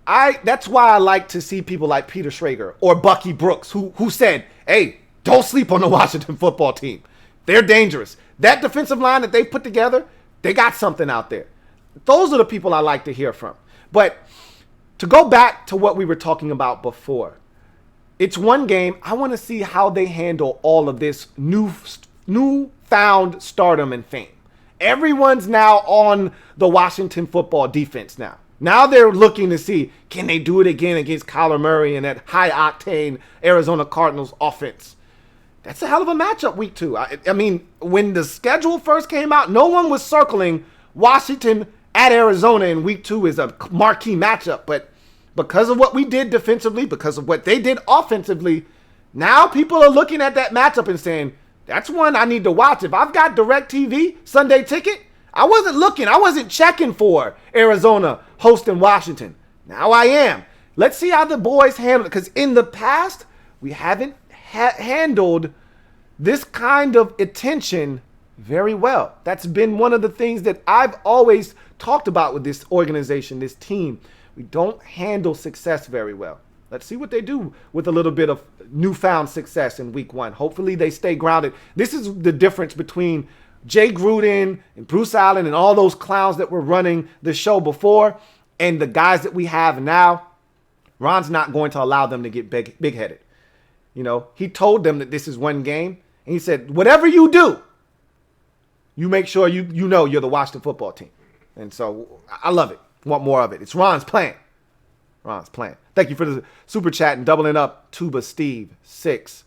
A: that's why I like to see people like Peter Schrager or Bucky Brooks who said, hey, don't sleep on the Washington football team. They're dangerous. That defensive line that they put together, they got something out there. Those are the people I like to hear from. But to go back to what we were talking about before, it's 1 game. I want to see how they handle all of this newfound stardom and fame. Everyone's now on the Washington football defense now. Now they're looking to see, can they do it again against Kyler Murray and that high-octane Arizona Cardinals offense? That's a hell of a matchup week 2. I mean, when the schedule first came out, no one was circling Washington at Arizona in week 2 as a marquee matchup. But because of what we did defensively, because of what they did offensively, now people are looking at that matchup and saying, that's one I need to watch. If I've got DirecTV Sunday ticket, I wasn't looking. I wasn't checking for Arizona hosting Washington. Now I am. Let's see how the boys handle it. Because in the past, we haven't handled this kind of attention very well. That's been one of the things that I've always talked about with this organization, this team. We don't handle success very well. Let's see what they do with a little bit of newfound success in week 1. Hopefully they stay grounded. This is the difference between Jay Gruden and Bruce Allen and all those clowns that were running the show before and the guys that we have now. Ron's not going to allow them to get big-headed. You know, he told them that this is one game. And he said, whatever you do, you make sure you know you're the Washington football team. And so I love it. Want more of it. It's Ron's plan. Ron's plan. Thank you for the super chat and doubling up, Tuba Steve 6.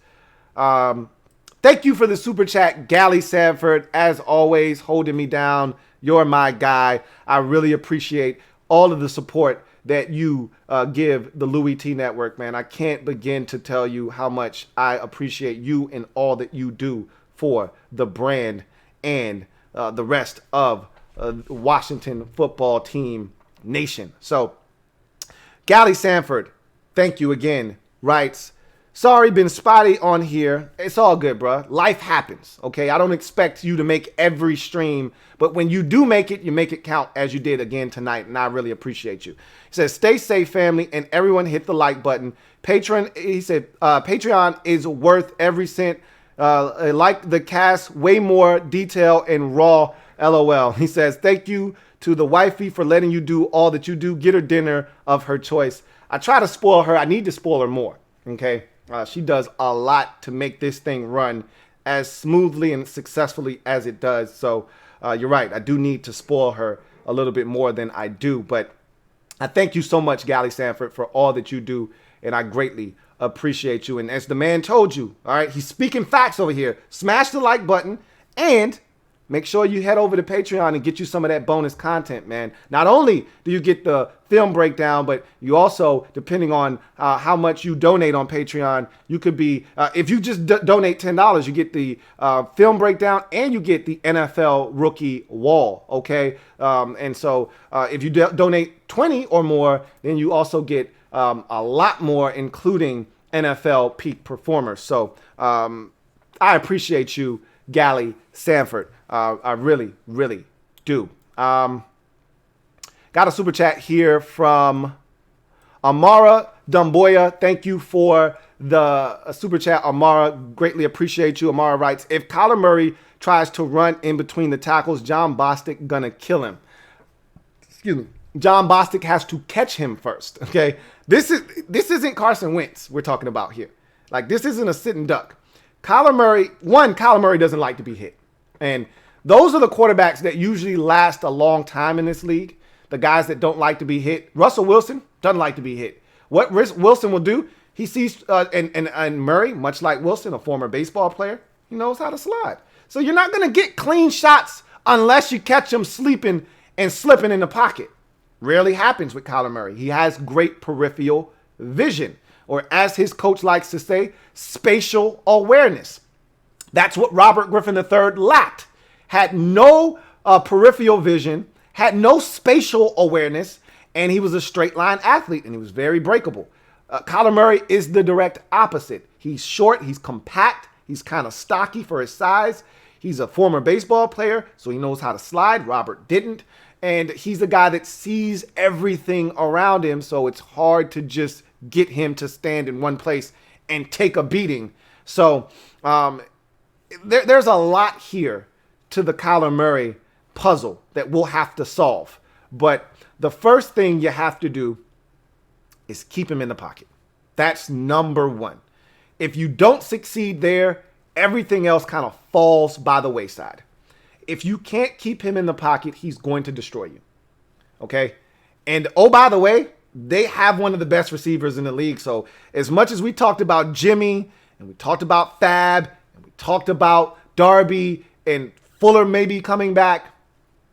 A: Thank you for the super chat, Gally Sanford. As always, holding me down. You're my guy. I really appreciate all of the support that you give the Louie T Network, man. I can't begin to tell you how much I appreciate you and all that you do for the brand and the rest of Washington football team nation. So, Gally Sanford, thank you again, writes, sorry, been spotty on here. It's all good, bro. Life happens, okay? I don't expect you to make every stream, but when you do make it, you make it count as you did again tonight, and I really appreciate you. He says, stay safe, family, and everyone hit the like button. He said, Patreon is worth every cent. Like the cast, way more detail and raw, LOL. He says, thank you to the wifey for letting you do all that you do. Get her dinner of her choice. I try to spoil her. I need to spoil her more, okay? She does a lot to make this thing run as smoothly and successfully as it does. So you're right. I do need to spoil her a little bit more than I do. But I thank you so much, Gally Sanford, for all that you do. And I greatly appreciate you. And as the man told you, all right, he's speaking facts over here. Smash the like button and make sure you head over to Patreon and get you some of that bonus content, man. Not only do you get the film breakdown, but you also, depending on how much you donate on Patreon, you could be, if you just donate $10, you get the film breakdown and you get the NFL rookie wall, okay? And so if you donate 20 or more, then you also get a lot more, including NFL peak performers. So I appreciate you, Gally Sanford. I really, really do. Got a super chat here from Amara Dumboya. Thank you for the super chat, Amara. Greatly appreciate you. Amara writes, if Kyler Murray tries to run in between the tackles, John Bostic gonna kill him. Excuse me. John Bostic has to catch him first, okay? This isn't Carson Wentz we're talking about here. Like, this isn't a sitting duck. Kyler Murray doesn't like to be hit. And those are the quarterbacks that usually last a long time in this league. The guys that don't like to be hit. Russell Wilson doesn't like to be hit. What Wilson will do, he sees, and Murray, much like Wilson, a former baseball player, he knows how to slide. So you're not going to get clean shots unless you catch him sleeping and slipping in the pocket. Rarely happens with Kyler Murray. He has great peripheral vision, or as his coach likes to say, spatial awareness. That's what Robert Griffin III lacked. Had no peripheral vision, had no spatial awareness, and he was a straight line athlete, and he was very breakable. Kyler Murray is the direct opposite. He's short, he's compact, he's kind of stocky for his size. He's a former baseball player, so he knows how to slide. Robert didn't. And he's a guy that sees everything around him, so it's hard to just get him to stand in one place and take a beating. So there's a lot here to the Kyler Murray puzzle that we'll have to solve. But the first thing you have to do is keep him in the pocket. That's number one. If you don't succeed there, everything else kind of falls by the wayside. If you can't keep him in the pocket, he's going to destroy you. Okay? And oh, by the way, they have one of the best receivers in the league. So as much as we talked about Jimmy and we talked about Fab and we talked about Darby and Fuller maybe coming back,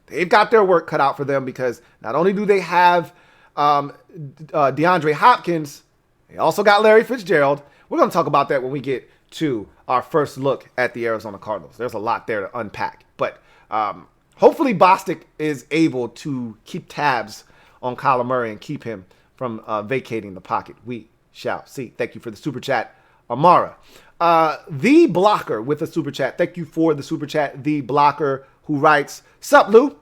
A: they've got their work cut out for them, because not only do they have DeAndre Hopkins, they also got Larry Fitzgerald. We're going to talk about that when we get to our first look at the Arizona Cardinals. There's a lot there to unpack. But hopefully Bostic is able to keep tabs on Kyler Murray and keep him from vacating the pocket. We shall see. Thank you for the super chat, Amara. The Blocker with a super chat. Thank you for the super chat, The Blocker, who writes, "Sup, Lou?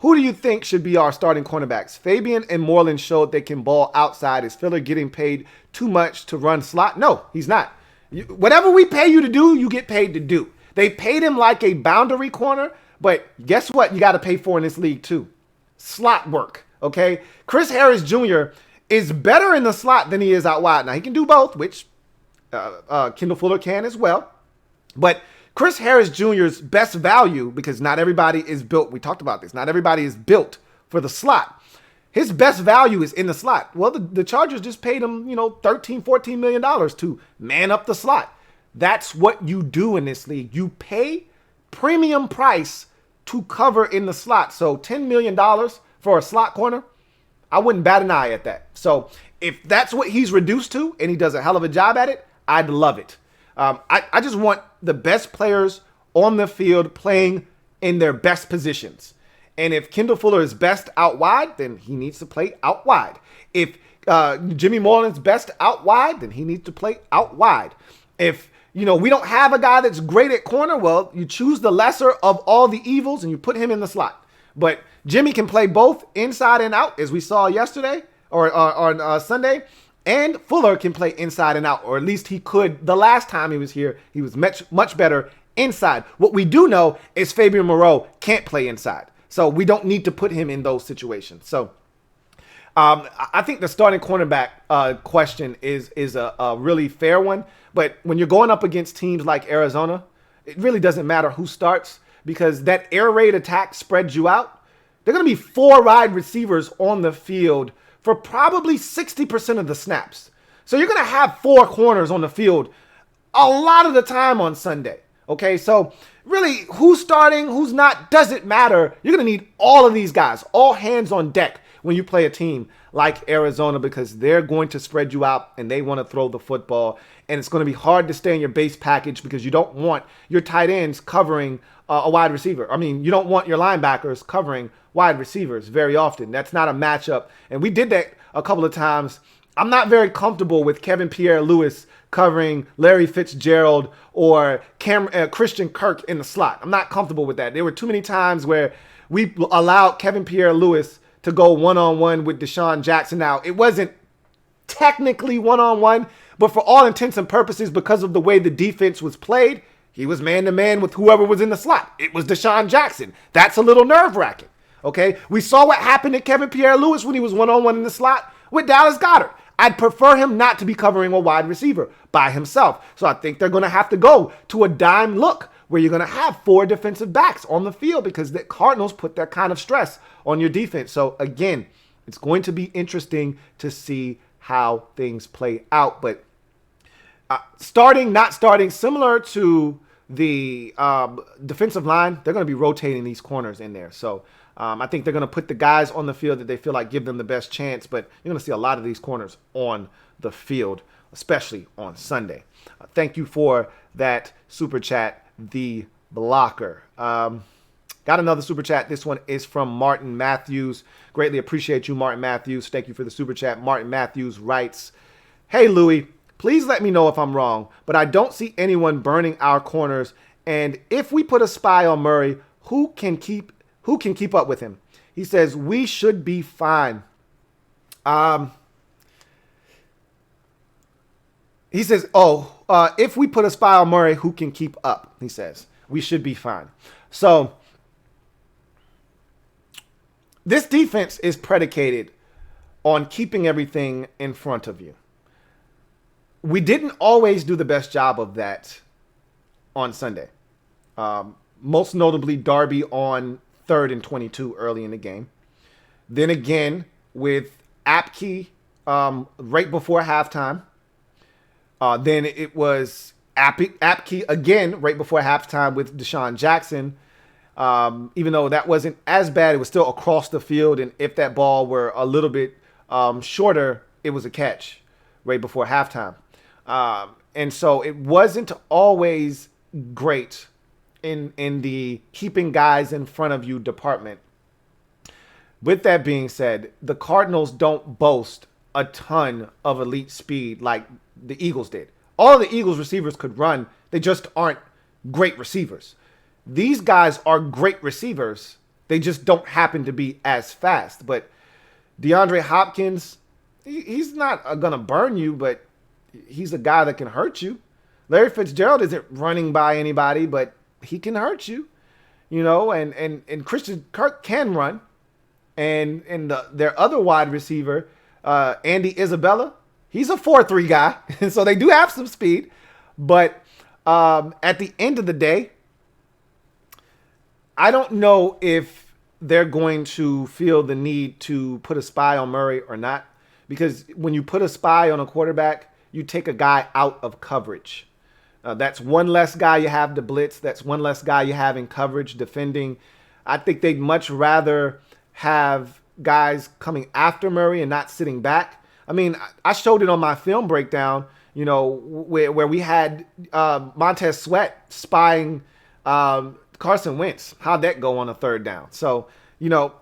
A: Who do you think should be our starting cornerbacks? Fabian and Moreland showed they can ball outside. Is Filler getting paid too much to run slot? No, he's not. Whatever we pay you to do, you get paid to do. They paid him like a boundary corner, but guess what you got to pay for in this league too? Slot work, okay? Chris Harris Jr. is better in the slot than he is out wide. Now, he can do both, which Kendall Fuller can as well. But Chris Harris Jr.'s best value, because not everybody is built, we talked about this, not everybody is built for the slot. His best value is in the slot. Well, the Chargers just paid him, $13, $14 million to man up the slot. That's what you do in this league. You pay premium price to cover in the slot. So $10 million for a slot corner, I wouldn't bat an eye at that. So if that's what he's reduced to and he does a hell of a job at it, I'd love it. I just want the best players on the field playing in their best positions. And if Kendall Fuller is best out wide, then he needs to play out wide. If Jimmy Moreland's best out wide, then he needs to play out wide. If we don't have a guy that's great at corner, well, you choose the lesser of all the evils and you put him in the slot. But Jimmy can play both inside and out, as we saw yesterday or on Sunday. And Fuller can play inside and out, or at least he could the last time he was here. He was much better inside. What we do know is Fabian Moreau can't play inside. So we don't need to put him in those situations. So I think the starting cornerback question is a really fair one. But when you're going up against teams like Arizona, it really doesn't matter who starts, because that air raid attack spreads you out. There are going to be 4 wide receivers on the field for probably 60% of the snaps. So you're going to have 4 corners on the field a lot of the time on Sunday. Okay, so really, who's starting, who's not, doesn't matter. You're going to need all of these guys, all hands on deck when you play a team like Arizona, because they're going to spread you out and they want to throw the football. And it's going to be hard to stay in your base package because you don't want your tight ends covering a wide receiver. I mean, you don't want your linebackers covering wide receivers very often. That's not a matchup. And we did that a couple of times. I'm not very comfortable with Kevin Pierre-Louis covering Larry Fitzgerald or Christian Kirk in the slot. I'm not comfortable with that. There were too many times where we allowed Kevin Pierre-Louis to go one-on-one with Deshaun Jackson. Now, it wasn't technically one-on-one, but for all intents and purposes, because of the way the defense was played, he was man-to-man with whoever was in the slot. It was Deshaun Jackson. That's a little nerve-wracking, okay? We saw what happened to Kevin Pierre-Louis when he was one-on-one in the slot with Dallas Goedert. I'd prefer him not to be covering a wide receiver by himself. So I think they're going to have to go to a dime look where you're going to have 4 defensive backs on the field, because the Cardinals put that kind of stress on your defense. So again, it's going to be interesting to see how things play out. But starting, not starting, similar to the defensive line, they're going to be rotating these corners in there. So I think they're going to put the guys on the field that they feel like give them the best chance, but you're going to see a lot of these corners on the field, especially on Sunday. Thank you for that super chat, The Blocker. Got another super chat. This one is from Martin Matthews. Greatly appreciate you, Martin Matthews. Thank you for the super chat. Martin Matthews writes, "Hey, Louie, please let me know if I'm wrong, but I don't see anyone burning our corners. And if we put a spy on Murray, who can keep up with him?" He says, "We should be fine." He says, if we put a spy on Murray, who can keep up? He says, we should be fine. So this defense is predicated on keeping everything in front of you. We didn't always do the best job of that on Sunday. most notably Darby on 3rd and 22 early in the game. Then again with Apke right before halftime. Then it was Apke again right before halftime with Deshaun Jackson. Even though that wasn't as bad, it was still across the field. And if that ball were a little bit shorter, it was a catch right before halftime. And so it wasn't always great in the keeping guys in front of you department. With that being said, the Cardinals don't boast a ton of elite speed like the Eagles did. All the Eagles receivers could run. They just aren't great receivers. These guys are great receivers. They just don't happen to be as fast. But DeAndre Hopkins, he's not going to burn you, but he's a guy that can hurt you. Larry Fitzgerald isn't running by anybody, but he can hurt you. You know, and Christian Kirk can run. And their other wide receiver, Andy Isabella, he's a 4.3 guy. And so they do have some speed. But at the end of the day, I don't know if they're going to feel the need to put a spy on Murray or not. Because when you put a spy on a quarterback, you take a guy out of coverage. That's one less guy you have to blitz. That's one less guy you have in coverage defending. I think they'd much rather have guys coming after Murray and not sitting back. I mean, I showed it on my film breakdown, you know, where we had Montez Sweat spying Carson Wentz. How'd that go on a 3rd down? So, you know,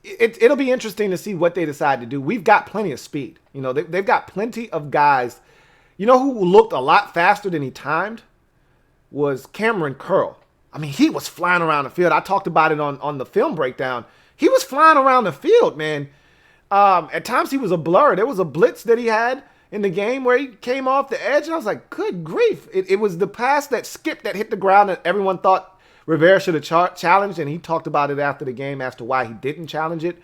A: it'll be interesting to see what they decide to do. We've got plenty of speed. You know, they've got plenty of guys. You know who looked a lot faster than he timed? Was Cameron Curl. I mean, he was flying around the field. I talked about it on the film breakdown. He was flying around the field, man. At times he was a blur. There was a blitz that he had in the game where he came off the edge, and I was like, good grief. It was the pass that skipped that hit the ground that everyone thought Rivera should have challenged, and he talked about it after the game as to why he didn't challenge it.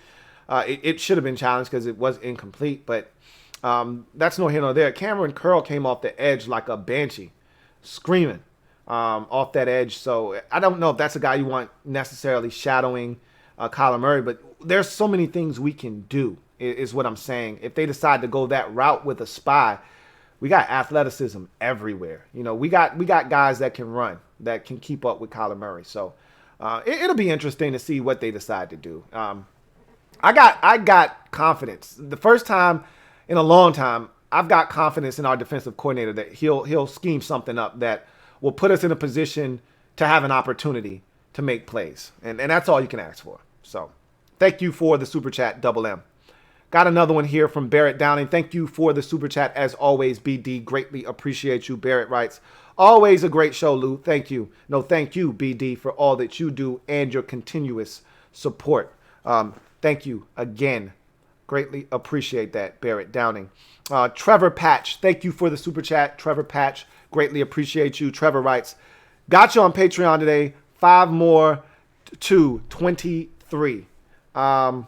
A: It should have been challenged because it was incomplete, but that's no here nor there. Cameron Curl came off the edge like a banshee, screaming off that edge. So I don't know if that's a guy you want necessarily shadowing Kyler Murray, but there's so many things we can do, is what I'm saying. If they decide to go that route with a spy, we got athleticism everywhere. You know, we got guys that can run, that can keep up with Kyler Murray. So it'll be interesting to see what they decide to do. I got confidence. The first time in a long time, I've got confidence in our defensive coordinator that he'll scheme something up that will put us in a position to have an opportunity to make plays. And that's all you can ask for. So thank you for the super chat, Double M. Got another one here from Barrett Downing. Thank you for the super chat as always, BD. Greatly appreciate you. Barrett writes, always a great show, Lou. Thank you. No, thank you, BD, for all that you do and your continuous support. Thank you again. Greatly appreciate that, Barrett Downing. Trevor Patch, thank you for the super chat. Trevor Patch, greatly appreciate you. Trevor writes, got you on Patreon today. 5 more to 23. I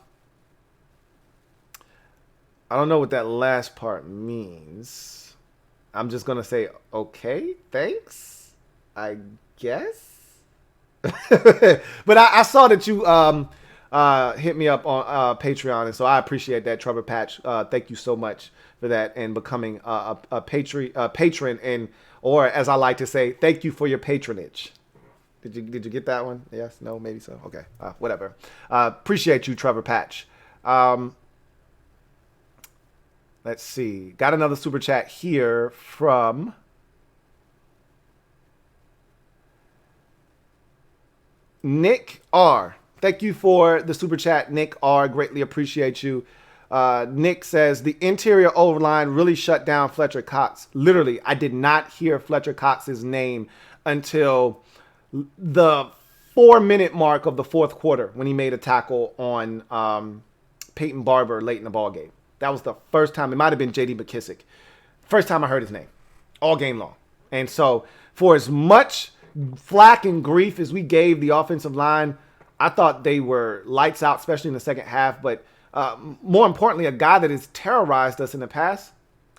A: don't know what that last part means. I'm just going to say, okay, thanks, I guess. But I saw that you hit me up on Patreon, and so I appreciate that, Trevor Patch. Thank you so much for that and becoming a patron, and, or as I like to say, thank you for your patronage. Did you get that one? Yes? No? Maybe so? Okay. Whatever. Appreciate you, Trevor Patch. Let's see. Got another super chat here from Nick R. Thank you for the super chat, Nick R. Greatly appreciate you. Nick says, the interior O-line really shut down Fletcher Cox. Literally, I did not hear Fletcher Cox's name until the 4-minute mark of the fourth quarter when he made a tackle on Peyton Barber late in the ball game. That was the first time. It might have been J.D. McKissick. First time I heard his name all game long. And so for as much flack and grief as we gave the offensive line, I thought they were lights out, especially in the second half. But more importantly, a guy that has terrorized us in the past,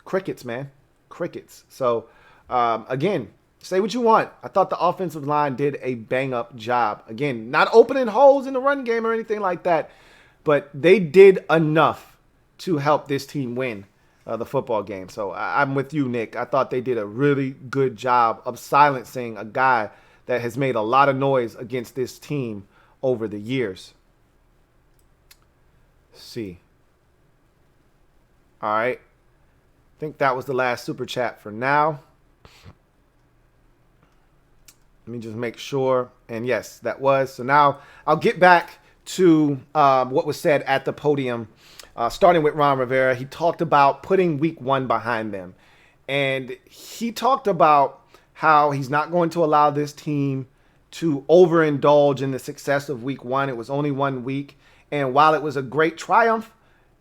A: crickets, man. Crickets. So, again, Say what you want. I thought the offensive line did a bang-up job. Again, not opening holes in the run game or anything like that, but they did enough to help this team win the football game. So I'm with you, Nick. I thought they did a really good job of silencing a guy that has made a lot of noise against this team over the years. Let's see. All right. I think that was the last super chat for now. Let me just make sure. And yes, that was. So now I'll get back to what was said at the podium, starting with Ron Rivera. He talked about putting week 1 behind them. And he talked about how he's not going to allow this team to overindulge in the success of week 1. It was only 1 week. And while it was a great triumph,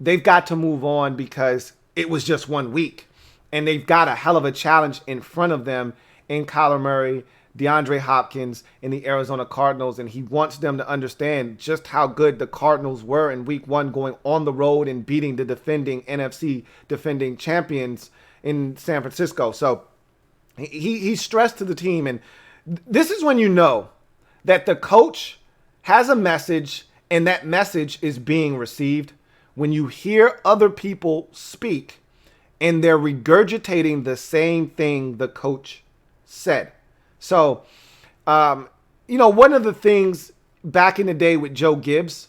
A: they've got to move on because it was just 1 week. And they've got a hell of a challenge in front of them in Kyler Murray, DeAndre Hopkins, and the Arizona Cardinals. And he wants them to understand just how good the Cardinals were in week 1, going on the road and beating the defending NFC defending champions in San Francisco. So he stressed to the team. And this is when you know that the coach has a message and that message is being received. When you hear other people speak and they're regurgitating the same thing the coach said. So, one of the things back in the day with Joe Gibbs,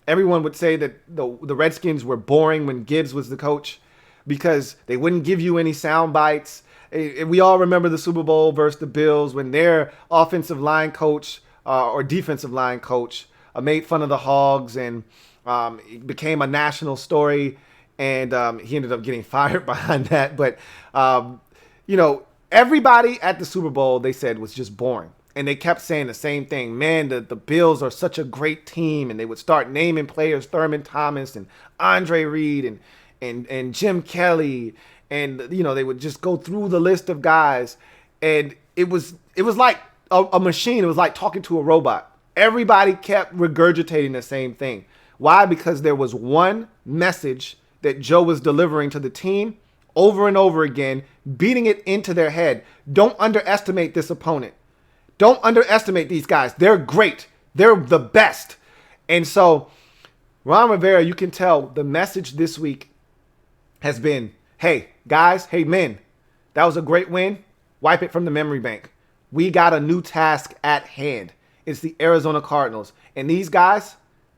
A: everyone would say that the Redskins were boring when Gibbs was the coach because they wouldn't give you any sound bites. We all remember the Super Bowl versus the Bills when their offensive line coach or defensive line coach made fun of the Hogs, and it became a national story, and he ended up getting fired behind that. But, everybody at the Super Bowl, they said, was just boring. And they kept saying the same thing. Man, the Bills are such a great team. And they would start naming players, Thurman Thomas and Andre Reed and Jim Kelly. And, they would just go through the list of guys. And it was like a machine. It was like talking to a robot. Everybody kept regurgitating the same thing. Why? Because there was one message that Joe was delivering to the team over and over again, beating it into their head. Don't underestimate this opponent. Don't underestimate these guys. They're great. They're the best. And so, Ron Rivera, you can tell the message this week has been, hey, guys, hey, men, that was a great win. Wipe it from the memory bank. We got a new task at hand. It's the Arizona Cardinals. And these guys,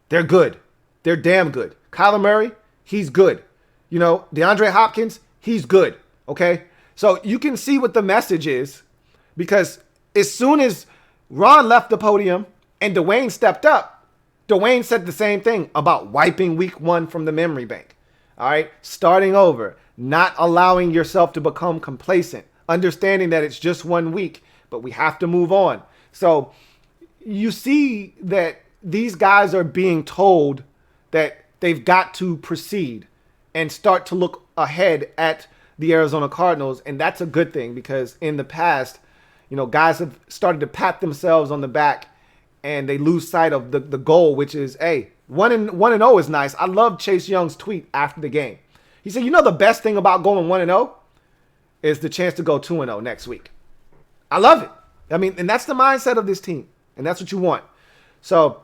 A: they're good. They're damn good. Kyler Murray, he's good. DeAndre Hopkins, he's good. Okay? So you can see what the message is, because as soon as Ron left the podium and Dwayne stepped up, Dwayne said the same thing about wiping week 1 from the memory bank. All right? Starting over. Not allowing yourself to become complacent. Understanding that it's just 1 week, but we have to move on. So you see that these guys are being told that they've got to proceed and start to look ahead at the Arizona Cardinals. And that's a good thing, because in the past, guys have started to pat themselves on the back and they lose sight of the goal, which is, hey, 1-0 is nice. I love Chase Young's tweet after the game. He said, the best thing about going 1-0 is the chance to go 2-0 next week. I love it. And that's the mindset of this team, and that's what you want. So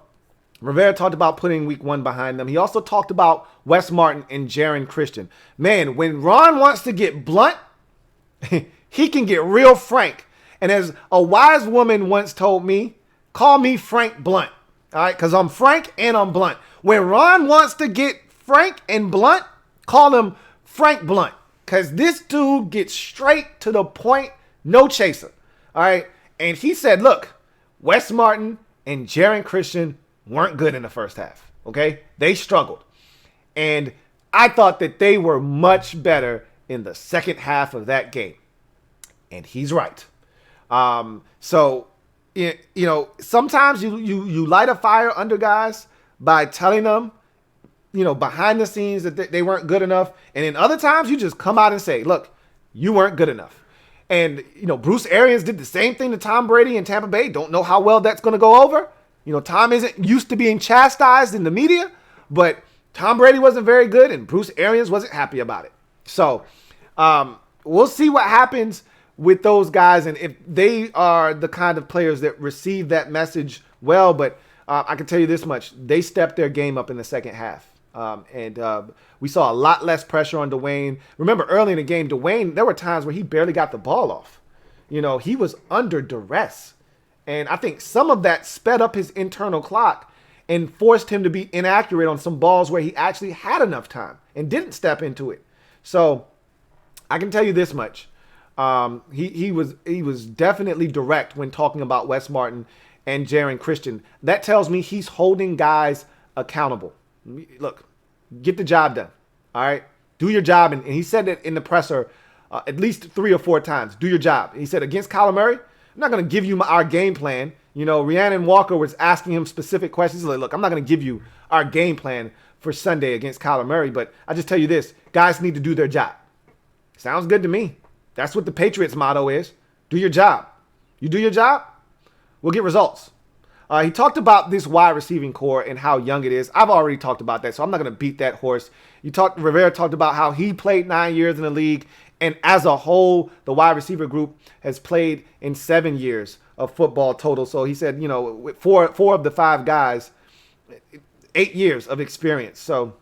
A: Rivera talked about putting week 1 behind them. He also talked about Wes Martin and Jaron Christian. Man, when Ron wants to get blunt, he can get real frank. And as a wise woman once told me, call me Frank Blunt. All right, because I'm frank and I'm blunt. When Ron wants to get frank and blunt, call him Frank Blunt, because this dude gets straight to the point, no chaser. All right, and he said, look, Wes Martin and Jaron Christian weren't good in the first half, okay? They struggled. And I thought that they were much better in the second half of that game. And he's right. So, sometimes you light a fire under guys by telling them, behind the scenes that they weren't good enough. And then other times you just come out and say, look, you weren't good enough. And, Bruce Arians did the same thing to Tom Brady in Tampa Bay. Don't know how well that's going to go over. Tom isn't used to being chastised in the media, but Tom Brady wasn't very good and Bruce Arians wasn't happy about it. So we'll see what happens with those guys, and if they are the kind of players that receive that message well. But I can tell you this much: they stepped their game up in the second half. And we saw a lot less pressure on Dwayne. Remember, early in the game, Dwayne, there were times where he barely got the ball off. He was under duress. And I think some of that sped up his internal clock and forced him to be inaccurate on some balls where he actually had enough time and didn't step into it. So I can tell you this much. He was definitely direct when talking about Wes Martin and Jaron Christian. That tells me he's holding guys accountable. Look, get the job done. All right. Do your job. And he said it in the presser at least 3 or 4 times. Do your job. He said, against Kyler Murray, I'm not going to give you our game plan. Rhiannon Walker was asking him specific questions. He's like, look, I'm not going to give you our game plan for Sunday against Kyler Murray. But I just tell you this, guys need to do their job. Sounds good to me. That's what the Patriots motto is. Do your job. You do your job, we'll get results. He talked about this wide receiving core and how young it is. I've already talked about that, so I'm not going to beat that horse. Rivera talked about how he played 9 years in the league, and as a whole, the wide receiver group has played in 7 years of football total. So he said, four of the 5 guys, 8 years of experience. So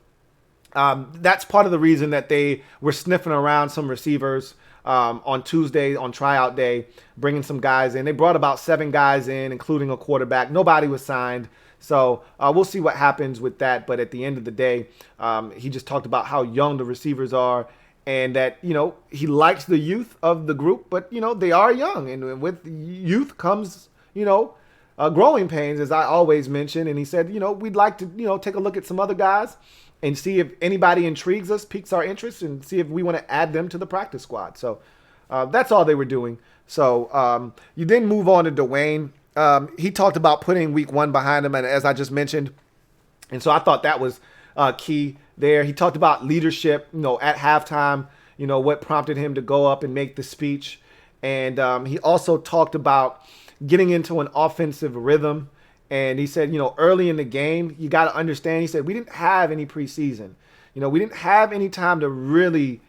A: that's part of the reason that they were sniffing around some receivers on Tuesday on tryout day, bringing some guys in. They brought about 7 guys in, including a quarterback. Nobody was signed. So we'll see what happens with that. But at the end of the day, he just talked about how young the receivers are and that, he likes the youth of the group, but, they are young. And with youth comes, growing pains, as I always mention. And he said, we'd like to, take a look at some other guys and see if anybody intrigues us, piques our interest, and see if we want to add them to the practice squad. So that's all they were doing. So you then move on to Dwayne. He talked about putting week 1 behind him, and as I just mentioned. And so I thought that was key there. He talked about leadership, at halftime, what prompted him to go up and make the speech. And he also talked about getting into an offensive rhythm. And he said, early in the game, you got to understand, he said, we didn't have any preseason. We didn't have any time to really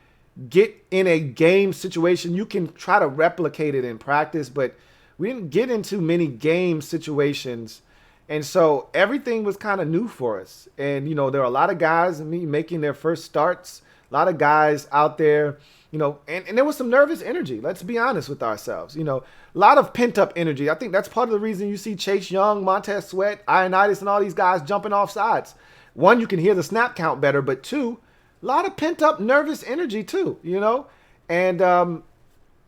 A: get in a game situation. You can try to replicate it in practice, but we didn't get into many game situations. And so everything was kind of new for us. And, there are a lot of guys making their first starts, a lot of guys out there, and there was some nervous energy. Let's be honest with ourselves. A lot of pent-up energy. I think that's part of the reason you see Chase Young, Montez Sweat, Ioannidis, and all these guys jumping off sides. 1, you can hear the snap count better, but 2, a lot of pent-up nervous energy too, And,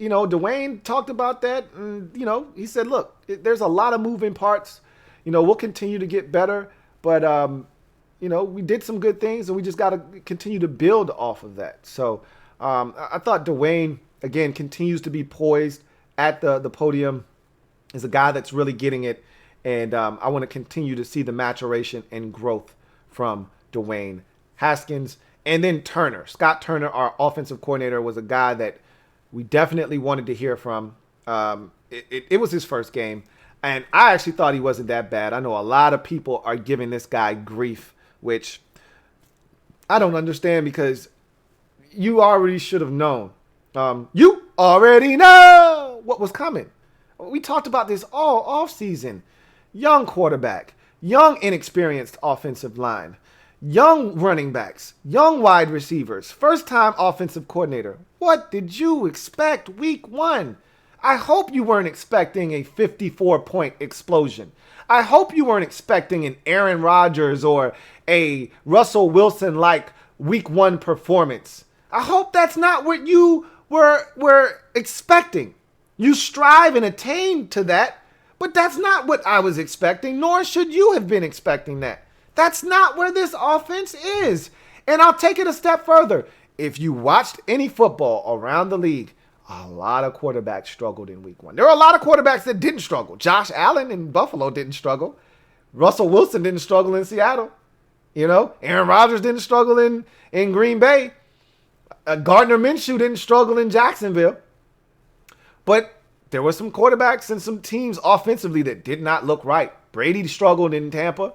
A: Dwayne talked about that. And, he said, look, there's a lot of moving parts. We'll continue to get better. But, we did some good things, and we just got to continue to build off of that. So, I thought Dwayne, again, continues to be poised at the podium, is a guy that's really getting it. And I want to continue to see the maturation and growth from Dwayne Haskins. And then Turner. Scott Turner, our offensive coordinator, was a guy that we definitely wanted to hear from. It was his first game. And I actually thought he wasn't that bad. I know a lot of people are giving this guy grief, which I don't understand because you already should have known. You already know what was coming. We talked about this all offseason. Young quarterback, young inexperienced offensive line, young running backs, young wide receivers, first-time offensive coordinator. What did you expect week 1? I hope you weren't expecting a 54-point explosion. I hope you weren't expecting an Aaron Rodgers or a Russell Wilson-like week 1 performance. I hope that's not what you were expecting. You strive and attain to that, but that's not what I was expecting, nor should you have been expecting that. That's not where this offense is. And I'll take it a step further. If you watched any football around the league, a lot of quarterbacks struggled in week 1. There are a lot of quarterbacks that didn't struggle. Josh Allen in Buffalo didn't struggle. Russell Wilson didn't struggle in Seattle. Aaron Rodgers didn't struggle in Green Bay. Gardner Minshew didn't struggle in Jacksonville. But there were some quarterbacks and some teams offensively that did not look right. Brady struggled in Tampa.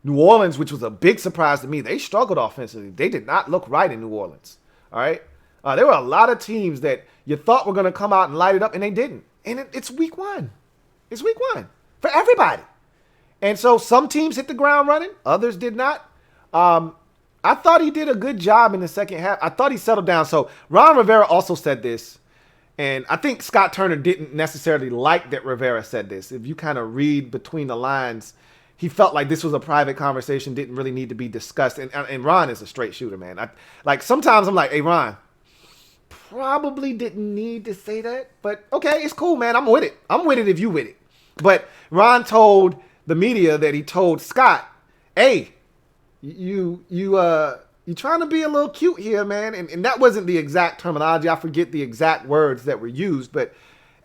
A: New Orleans, which was a big surprise to me, they struggled offensively. They did not look right in New Orleans. All right. There were a lot of teams that you thought were going to come out and light it up, and they didn't. And it's week one. It's week one for everybody. And so some teams hit the ground running. Others did not. I thought he did a good job in the second half. I thought he settled down. So Ron Rivera also said this. And I think Scott Turner didn't necessarily like that Rivera said this. If you kind of read between the lines, he felt like this was a private conversation, didn't really need to be discussed. And Ron is a straight shooter, man. Sometimes I'm like, hey, Ron, probably didn't need to say that. But okay, it's cool, man. I'm with it. I'm with it if you with it. But Ron told the media that he told Scott, hey, you trying to be a little cute here, man. And that wasn't the exact terminology. I forget the exact words that were used. But,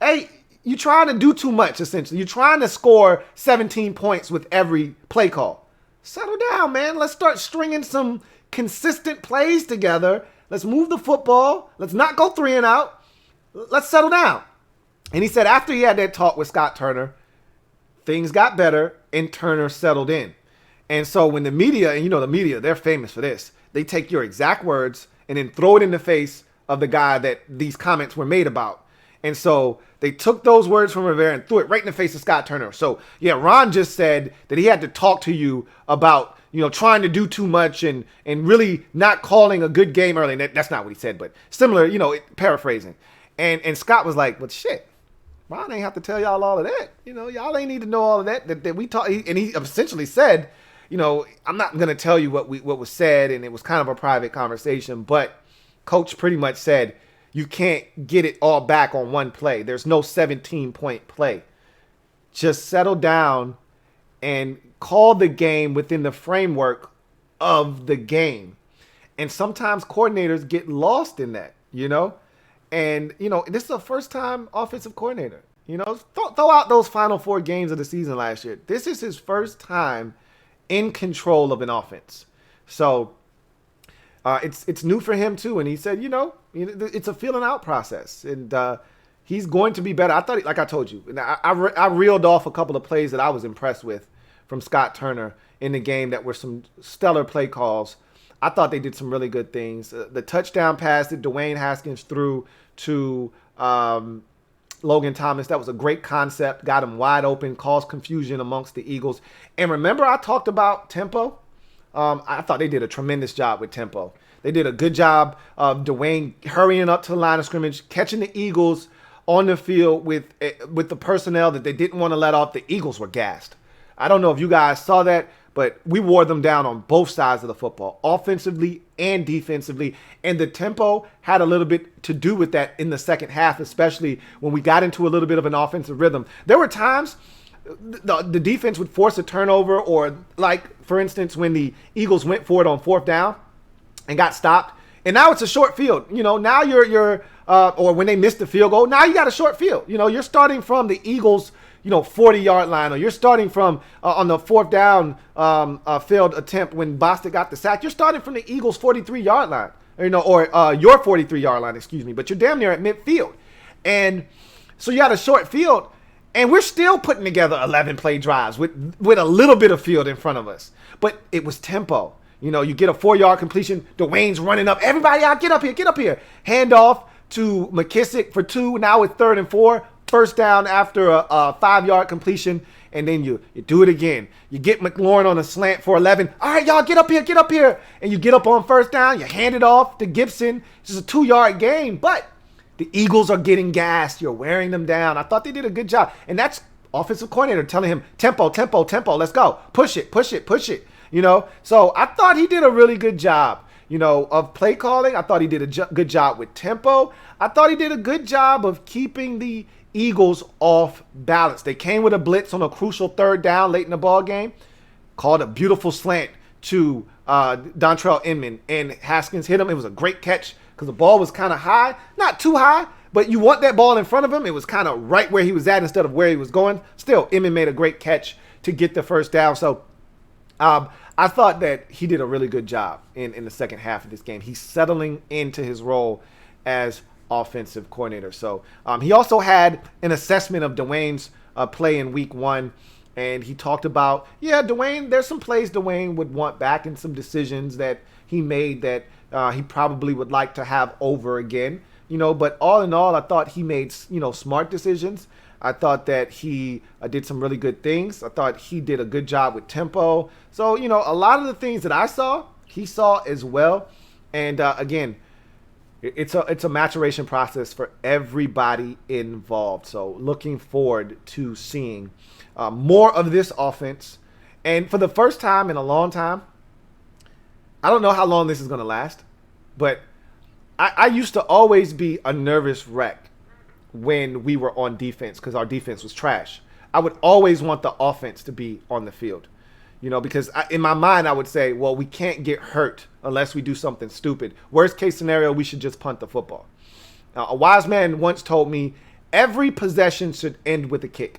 A: hey, you trying to do too much, essentially. You're trying to score 17 points with every play call. Settle down, man. Let's start stringing some consistent plays together. Let's move the football. Let's not go 3 and out. Let's settle down. And he said after he had that talk with Scott Turner, things got better and Turner settled in. And so when the media, and you know the media, they're famous for this. They take your exact words and then throw it in the face of the guy that these comments were made about. And so they took those words from Rivera and threw it right in the face of Scott Turner. So, yeah, Ron just said that he had to talk to you about, trying to do too much and really not calling a good game early. And that's not what he said, but similar, paraphrasing. And Scott was like, well, shit, Ron ain't have to tell y'all all of that. Y'all ain't need to know all of that we talk. And he essentially said, I'm not going to tell you what was said, and it was kind of a private conversation, but Coach pretty much said you can't get it all back on one play. There's no 17-point play. Just settle down and call the game within the framework of the game. And sometimes coordinators get lost in that, And, this is a first-time offensive coordinator. Throw out those final 4 games of the season last year. This is his first time in control of an offense. So it's new for him too. And he said, it's a feeling out process, and he's going to be better. I thought, like I told you, and I reeled off a couple of plays that I was impressed with from Scott Turner in the game that were some stellar play calls. I thought they did some really good things. The touchdown pass that Dwayne Haskins threw to Logan Thomas, that was a great concept, got him wide open, caused confusion amongst the Eagles. And remember I talked about tempo? I thought they did a tremendous job with tempo. They did a good job of Dwayne hurrying up to the line of scrimmage, catching the Eagles on the field with the personnel that they didn't want to let off. The Eagles were gassed. I don't know if you guys saw that, but we wore them down on both sides of the football, offensively and defensively. And the tempo had a little bit to do with that in the second half, especially when we got into a little bit of an offensive rhythm. There were times the defense would force a turnover, or like, for instance, when the Eagles went for it on 4th down and got stopped. And now it's a short field. Now you're or when they missed the field goal, now you got a short field. You're starting from the Eagles 40-yard line, or you're starting from on the 4th down failed attempt when Bostic got the sack. You're starting from the Eagles' 43-yard line, or your 43-yard line, excuse me. But you're damn near at midfield, and so you got a short field, and we're still putting together 11-play drives with a little bit of field in front of us. But it was tempo. You get a 4-yard completion. Dwayne's running up. Everybody out, get up here. Handoff to McKissick for 2. Now it's 3rd and 4. First down after a 5-yard completion, and then you do it again. You get McLaurin on a slant for 11. All right, y'all, get up here. And you get up on 1st down. You hand it off to Gibson. It's just a 2-yard gain, but the Eagles are getting gassed. You're wearing them down. I thought they did a good job. And that's offensive coordinator telling him, tempo, let's go. Push it. So I thought he did a really good job, of play calling. I thought he did a good job with tempo. I thought he did a good job of keeping the Eagles off balance. They came with a blitz on a crucial 3rd down late in the ball game, called a beautiful slant to Dontrell Inman, and Haskins hit him. It was a great catch because the ball was kind of high, not too high, but you want that ball in front of him. It was kind of right where he was at instead of where he was going. Still, Inman made a great catch to get the 1st down. So I thought that he did a really good job in the second half of this game. He's settling into his role as offensive coordinator. So he also had an assessment of Dwayne's play in week 1. And he talked about, yeah, Dwayne, there's some plays Dwayne would want back and some decisions that he made that he probably would like to have over again. But all in all, I thought he made, smart decisions. I thought that he did some really good things. I thought he did a good job with tempo. So, a lot of the things that I saw, he saw as well. And again, it's a maturation process for everybody involved. So looking forward to seeing more of this offense. And for the first time in a long time, I don't know how long this is going to last, but I used to always be a nervous wreck when we were on defense because our defense was trash. I would always want the offense to be on the field, because in my mind I would say, well, we can't get hurt unless we do something stupid. Worst case scenario, we should just punt the football. A wise man once told me every possession should end with a kick.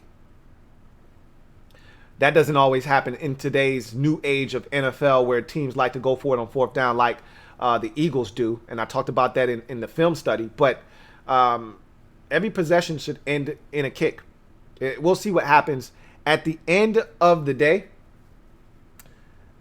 A: That doesn't always happen in today's new age of NFL where teams like to go for it on fourth down like the Eagles do. And I talked about that in the film study. But every possession should end in a kick. We'll see what happens. At the end of the day,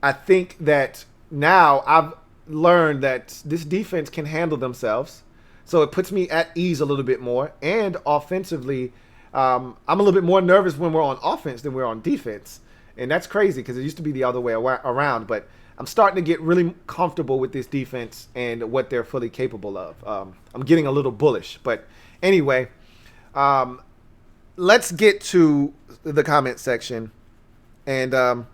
A: I think that now I've learned that this defense can handle themselves. So it puts me at ease a little bit more. And offensively, I'm a little bit more nervous when we're on offense than we're on defense. And that's crazy because it used to be the other way around. But I'm starting to get really comfortable with this defense and what they're fully capable of. I'm getting a little bullish. But anyway, let's get to the comment section. And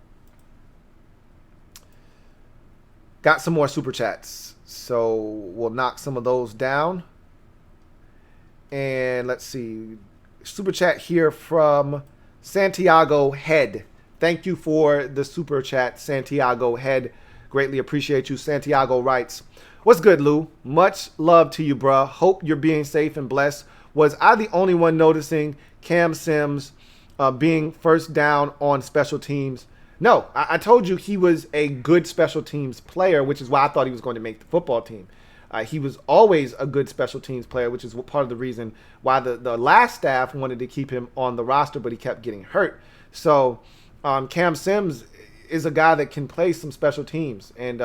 A: got some more super chats. So we'll knock some of those down. And let's see. Super chat here from Santiago Head. Thank you for the super chat, Santiago Head. Greatly appreciate you. Santiago writes, "What's good, Lou? Much love to you, bruh. Hope you're being safe and blessed. Was I the only one noticing Cam Sims being first down on special teams?" No, I told you he was a good special teams player, which is why I thought he was going to make the football team. He was always a good special teams player, which is part of the reason why the last staff wanted to keep him on the roster, but he kept getting hurt. So Cam Sims is a guy that can play some special teams, and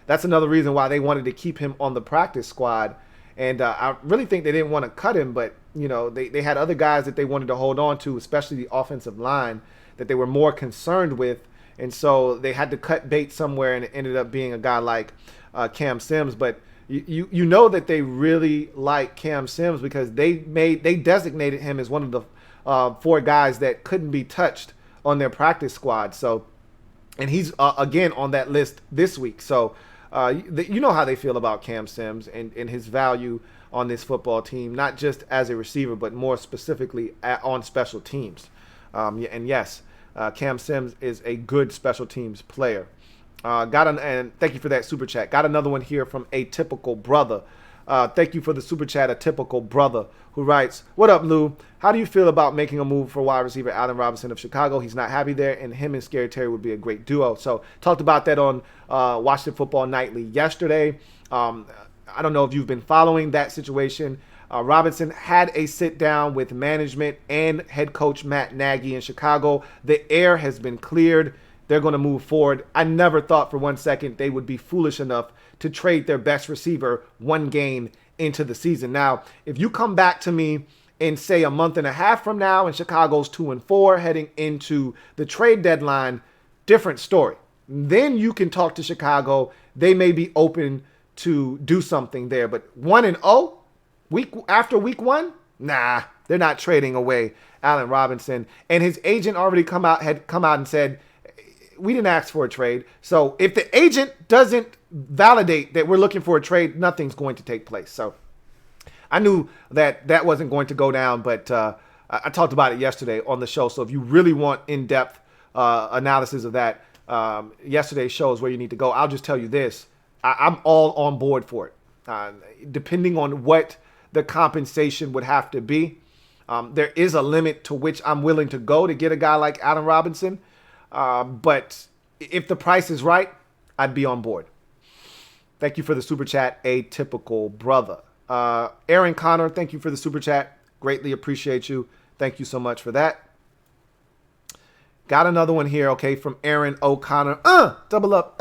A: that's another reason why they wanted to keep him on the practice squad. And I really think they didn't want to cut him, but they had other guys that they wanted to hold on to, especially the offensive line, that they were more concerned with. And so they had to cut bait somewhere, and it ended up being a guy like Cam Sims. But you know that they really like Cam Sims because they designated him as one of the 4 guys that couldn't be touched on their practice squad. So, and he's again on that list this week. So you know how they feel about Cam Sims and his value on this football team, not just as a receiver, but more specifically on special teams. And yes, Cam Sims is a good special teams player. And thank you for that super chat. Got another one here from A Typical Brother. Thank you for the super chat, A Typical Brother, who writes, "What up, Lou? How do you feel about making a move for wide receiver Allen Robinson of Chicago? He's not happy there, and him and Scary Terry would be a great duo." So talked about that on Washington Football Nightly yesterday. I don't know if you've been following that situation. Robinson had a sit down with management and head coach Matt Nagy in Chicago. The air has been cleared. They're going to move forward. I never thought for one second they would be foolish enough to trade their best receiver one game into the season. Now, if you come back to me in, say, a month and a half from now and Chicago's 2-4 heading into the trade deadline, different story. Then you can talk to Chicago. They may be open to do something there. But 1-0 after week 1? Nah, they're not trading away Allen Robinson. And his agent already had come out and said, we didn't ask for a trade. So if the agent doesn't validate that we're looking for a trade, nothing's going to take place. So I knew that wasn't going to go down, but I talked about it yesterday on the show. So if you really want in-depth analysis of that, yesterday's show is where you need to go. I'll just tell you this. I'm all on board for it. Depending on what the compensation would have to be, there is a limit to which I'm willing to go to get a guy like Allen Robinson. But if the price is right, I'd be on board. Thank you for the super chat, A Typical Brother. Aaron Connor, thank you for the super chat. Greatly appreciate you. Thank you so much for that. Got another one here, okay, from Aaron O'Connor. Double up.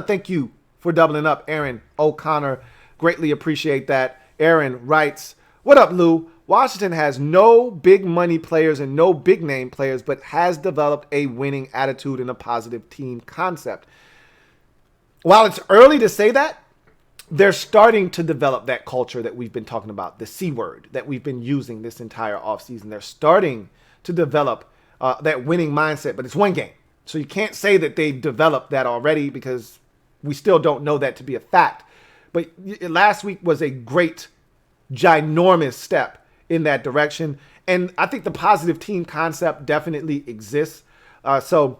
A: Thank you for doubling up, Aaron O'Connor. Greatly appreciate that. Aaron writes, what up, Lou? Washington has no big money players and no big name players, but has developed a winning attitude and a positive team concept. While it's early to say that, they're starting to develop that culture that we've been talking about, the C word that we've been using this entire offseason. They're starting to develop that winning mindset, but it's one game. So you can't say that they've developed that already because we still don't know that to be a fact. But last week was a great, ginormous step in that direction. And I think the positive team concept definitely exists. So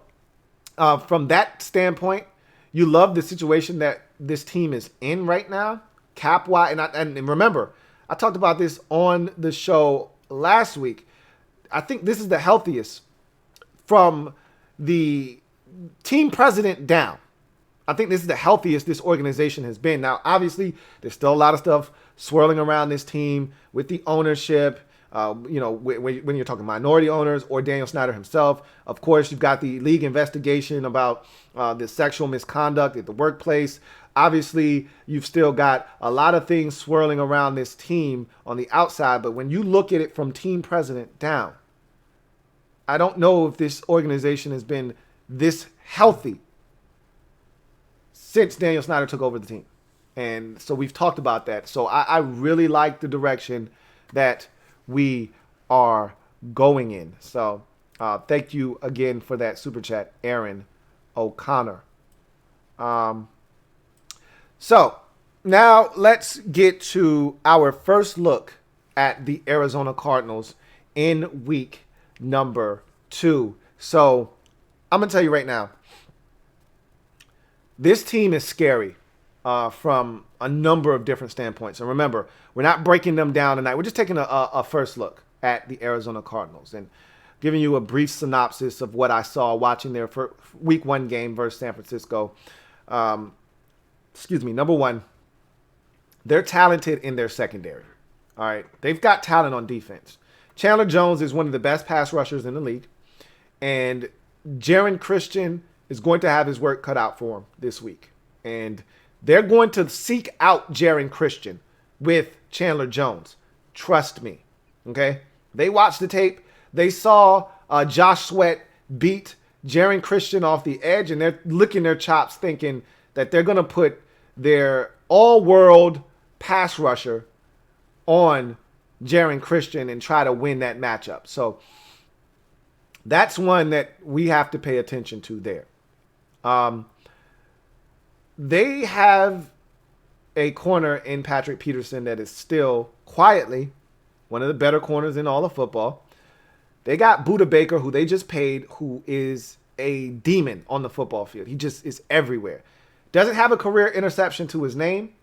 A: from that standpoint, you love the situation that this team is in right now, cap-wise. And remember, I talked about this on the show last week. I think this is the healthiest from the team president down. I think this is the healthiest this organization has been. Now, obviously, there's still a lot of stuff swirling around this team with the ownership, when you're talking minority owners or Daniel Snyder himself. Of course, you've got the league investigation about the sexual misconduct at the workplace. Obviously, you've still got a lot of things swirling around this team on the outside. But when you look at it from team president down, I don't know if this organization has been this healthy since Daniel Snyder took over the team. And so we've talked about that. So I really like the direction that we are going in. So thank you again for that super chat, Aaron O'Connor. So now let's get to our first look at the Arizona Cardinals in week number 2. So I'm going to tell you right now, this team is scary from a number of different standpoints. And remember, we're not breaking them down tonight. We're just taking a first look at the Arizona Cardinals and giving you a brief synopsis of what I saw watching their week 1 game versus San Francisco. Number one, they're talented in their secondary. All right. They've got talent on defense. Chandler Jones is one of the best pass rushers in the league. And Jaron Christian is going to have his work cut out for him this week. And they're going to seek out Jaron Christian with Chandler Jones. Trust me. Okay? They watched the tape. They saw Josh Sweat beat Jaron Christian off the edge, and they're licking their chops thinking that they're going to put their all-world pass rusher on Jaron Christian and try to win that matchup. So that's one that we have to pay attention to there. They have a corner in Patrick Peterson that is still quietly one of the better corners in all of football. They got Budda Baker, who they just paid, who is a demon on the football field. He just is everywhere. Doesn't have a career interception to his name,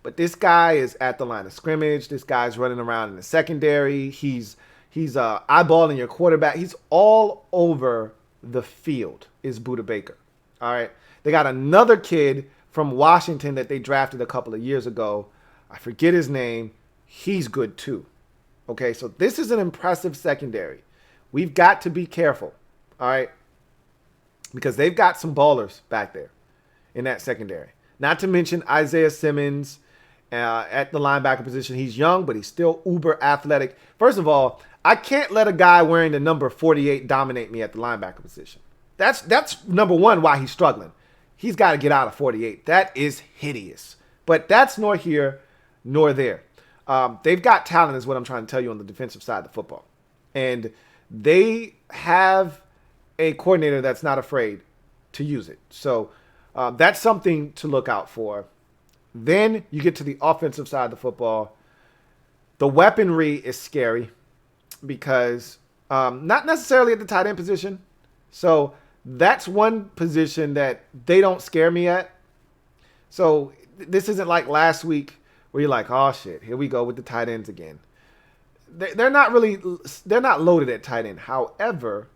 A: but this guy is at the line of scrimmage. This guy's running around in the secondary. He's eyeballing your quarterback. He's all over the field is Budda Baker. All right. They got another kid from Washington that they drafted a couple of years ago. I forget his name. He's good too. Okay, so this is an impressive secondary. We've got to be careful, all right, because they've got some ballers back there in that secondary. Not to mention Isaiah Simmons at the linebacker position. He's young, but he's still uber athletic. First of all, I can't let a guy wearing the number 48 dominate me at the linebacker position. That's number one why he's struggling. He's got to get out of 48. That is hideous. But that's nor here nor there. They've got talent is what I'm trying to tell you on the defensive side of the football. And they have a coordinator that's not afraid to use it. So that's something to look out for. Then you get to the offensive side of the football. The weaponry is scary because not necessarily at the tight end position. So that's one position that they don't scare me at. So this isn't like last week where you're like, oh shit, here we go with the tight ends again. They're not loaded at tight end. However,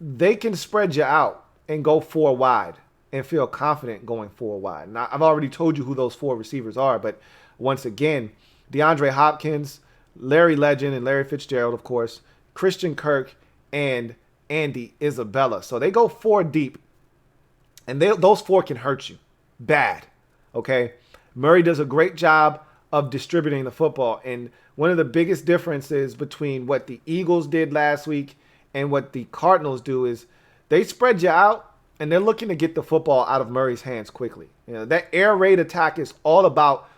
A: they can spread you out and go 4 wide and feel confident going 4 wide. Now, I've already told you who those 4 receivers are, but once again, DeAndre Hopkins, Larry Legend, and Larry Fitzgerald, of course, Christian Kirk, and Andy, Isabella. So they go 4 deep, and those 4 can hurt you bad. Okay? Murray does a great job of distributing the football. And one of the biggest differences between what the Eagles did last week and what the Cardinals do is they spread you out, and they're looking to get the football out of Murray's hands quickly. That air raid attack is all about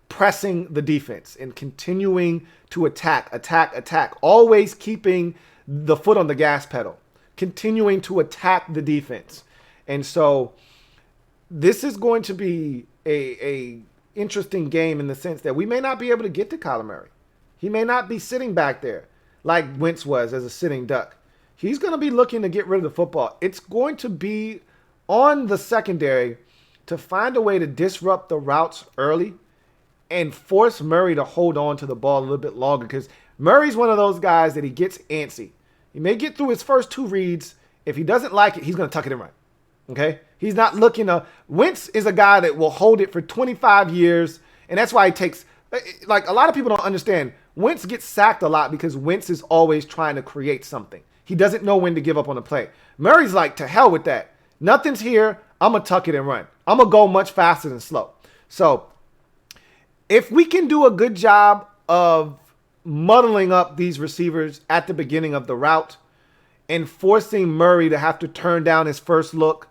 A: pressing the defense and continuing to attack, always keeping the foot on the gas pedal, continuing to attack the defense. And so this is going to be a interesting game in the sense that we may not be able to get to Kyler Murray. He may not be sitting back there like Wentz was as a sitting duck. He's going to be looking to get rid of the football. It's going to be on the secondary to find a way to disrupt the routes early and force Murray to hold on to the ball a little bit longer, because Murray's one of those guys that he gets antsy. He may get through his first 2 reads. If he doesn't like it, he's going to tuck it and run. Okay? He's not looking to. Wentz is a guy that will hold it for 25 years, and that's why he takes. Like, a lot of people don't understand. Wentz gets sacked a lot because Wentz is always trying to create something. He doesn't know when to give up on the play. Murray's like, to hell with that. Nothing's here. I'm going to tuck it and run. I'm going to go much faster than slow. So if we can do a good job of muddling up these receivers at the beginning of the route and forcing Murray to have to turn down his first look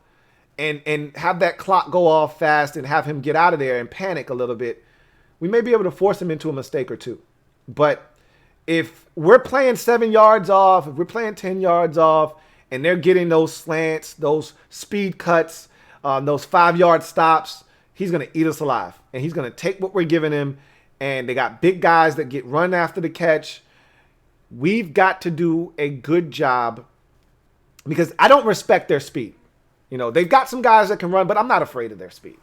A: and have that clock go off fast and have him get out of there and panic a little bit, we may be able to force him into a mistake or two. But if we're playing 7 yards off, if we're playing 10 yards off, and they're getting those slants, those speed cuts, those 5-yard stops, he's going to eat us alive. And he's going to take what we're giving him. And they got big guys that get run after the catch. We've got to do a good job, because I don't respect their speed. They've got some guys that can run, but I'm not afraid of their speed.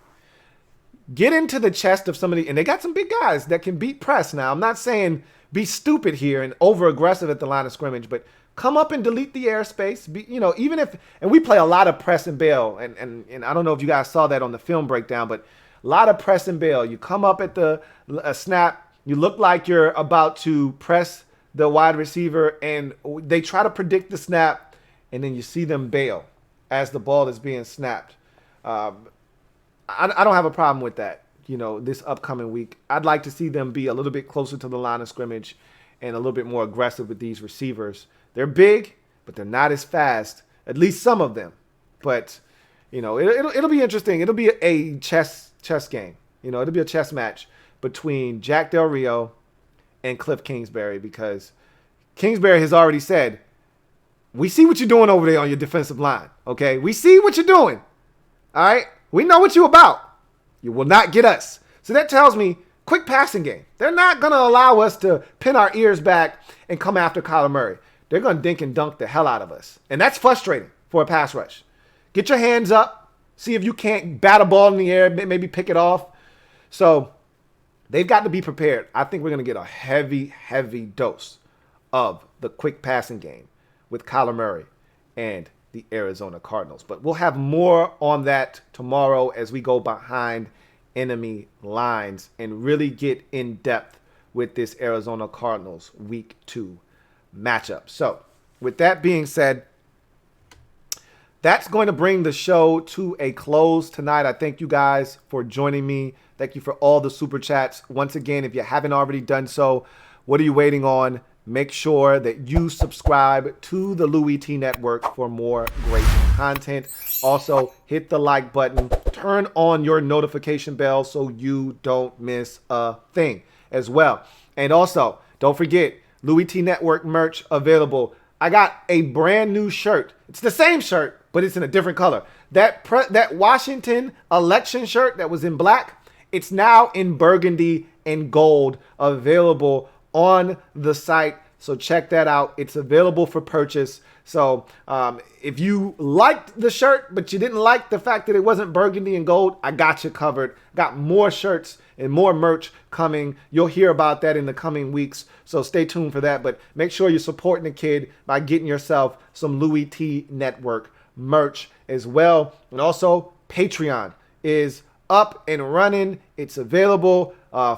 A: Get into the chest of somebody, and they got some big guys that can beat press. Now, I'm not saying be stupid here and over-aggressive at the line of scrimmage, but come up and delete the airspace. Even if, and we play a lot of press and bail, and I don't know if you guys saw that on the film breakdown, but a lot of press and bail. You come up at the snap, you look like you're about to press the wide receiver, and they try to predict the snap, and then you see them bail as the ball is being snapped. I don't have a problem with that, this upcoming week. I'd like to see them be a little bit closer to the line of scrimmage and a little bit more aggressive with these receivers. They're big, but they're not as fast, at least some of them. But, it'll be interesting. It'll be a chess game. It'll be a chess match between Jack Del Rio and Cliff Kingsbury, because Kingsbury has already said, we see what you're doing over there on your defensive line, okay? We see what you're doing, all right? We know what you're about. You will not get us. So that tells me quick passing game. They're not going to allow us to pin our ears back and come after Kyler Murray. They're going to dink and dunk the hell out of us. And that's frustrating for a pass rush. Get your hands up. See if you can't bat a ball in the air, maybe pick it off. So they've got to be prepared. I think we're going to get a heavy, heavy dose of the quick passing game with Kyler Murray and the Arizona Cardinals. But we'll have more on that tomorrow as we go behind enemy lines and really get in depth with this Arizona Cardinals Week 2 matchup. So with that being said, that's going to bring the show to a close tonight. I thank you guys for joining me. Thank you for all the super chats. Once again, if you haven't already done so, what are you waiting on? Make sure that you subscribe to the Louie T Network for more great content. Also, hit the like button. Turn on your notification bell so you don't miss a thing as well. And also, don't forget, Louie T Network merch available. I got a brand new shirt. It's the same shirt, but it's in a different color. That Washington election shirt that was in black, it's now in burgundy and gold, available on the site. So check that out. It's available for purchase. So if you liked the shirt, but you didn't like the fact that it wasn't burgundy and gold, I got you covered. Got more shirts and more merch coming. You'll hear about that in the coming weeks. So stay tuned for that. But make sure you're supporting the kid by getting yourself some Louie T Network merch as well. And also, Patreon is up and running. It's available.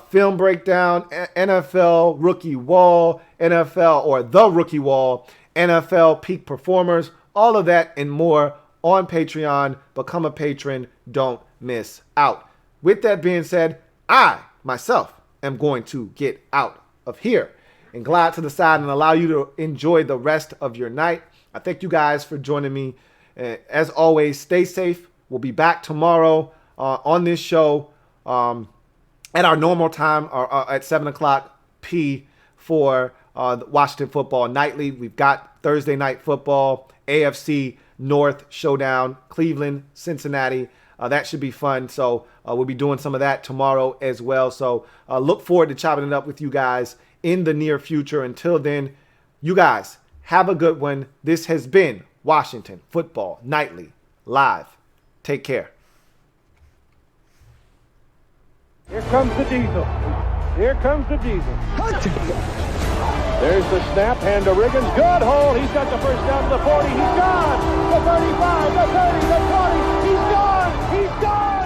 A: Film breakdown, NFL rookie wall, NFL or the rookie wall, NFL peak performers, all of that and more on Patreon. Become a patron. Don't miss out. With that being said, I, myself, am going to get out of here and glide to the side and allow you to enjoy the rest of your night. I thank you guys for joining me. As always, stay safe. We'll be back tomorrow on this show at our normal time at 7 o'clock P for Washington Football Nightly. We've got Thursday Night Football, AFC North Showdown, Cleveland, Cincinnati. That should be fun. So we'll be doing some of that tomorrow as well. So look forward to chopping it up with you guys in the near future. Until then, you guys have a good one. This has been Washington Football Nightly Live. Take care.
B: Here comes the diesel. Here comes the diesel. There's the snap, hand to Riggins. Good hold. He's got the first down to the 40. He's gone. The 35, the 30, the 20. He's gone. He's gone.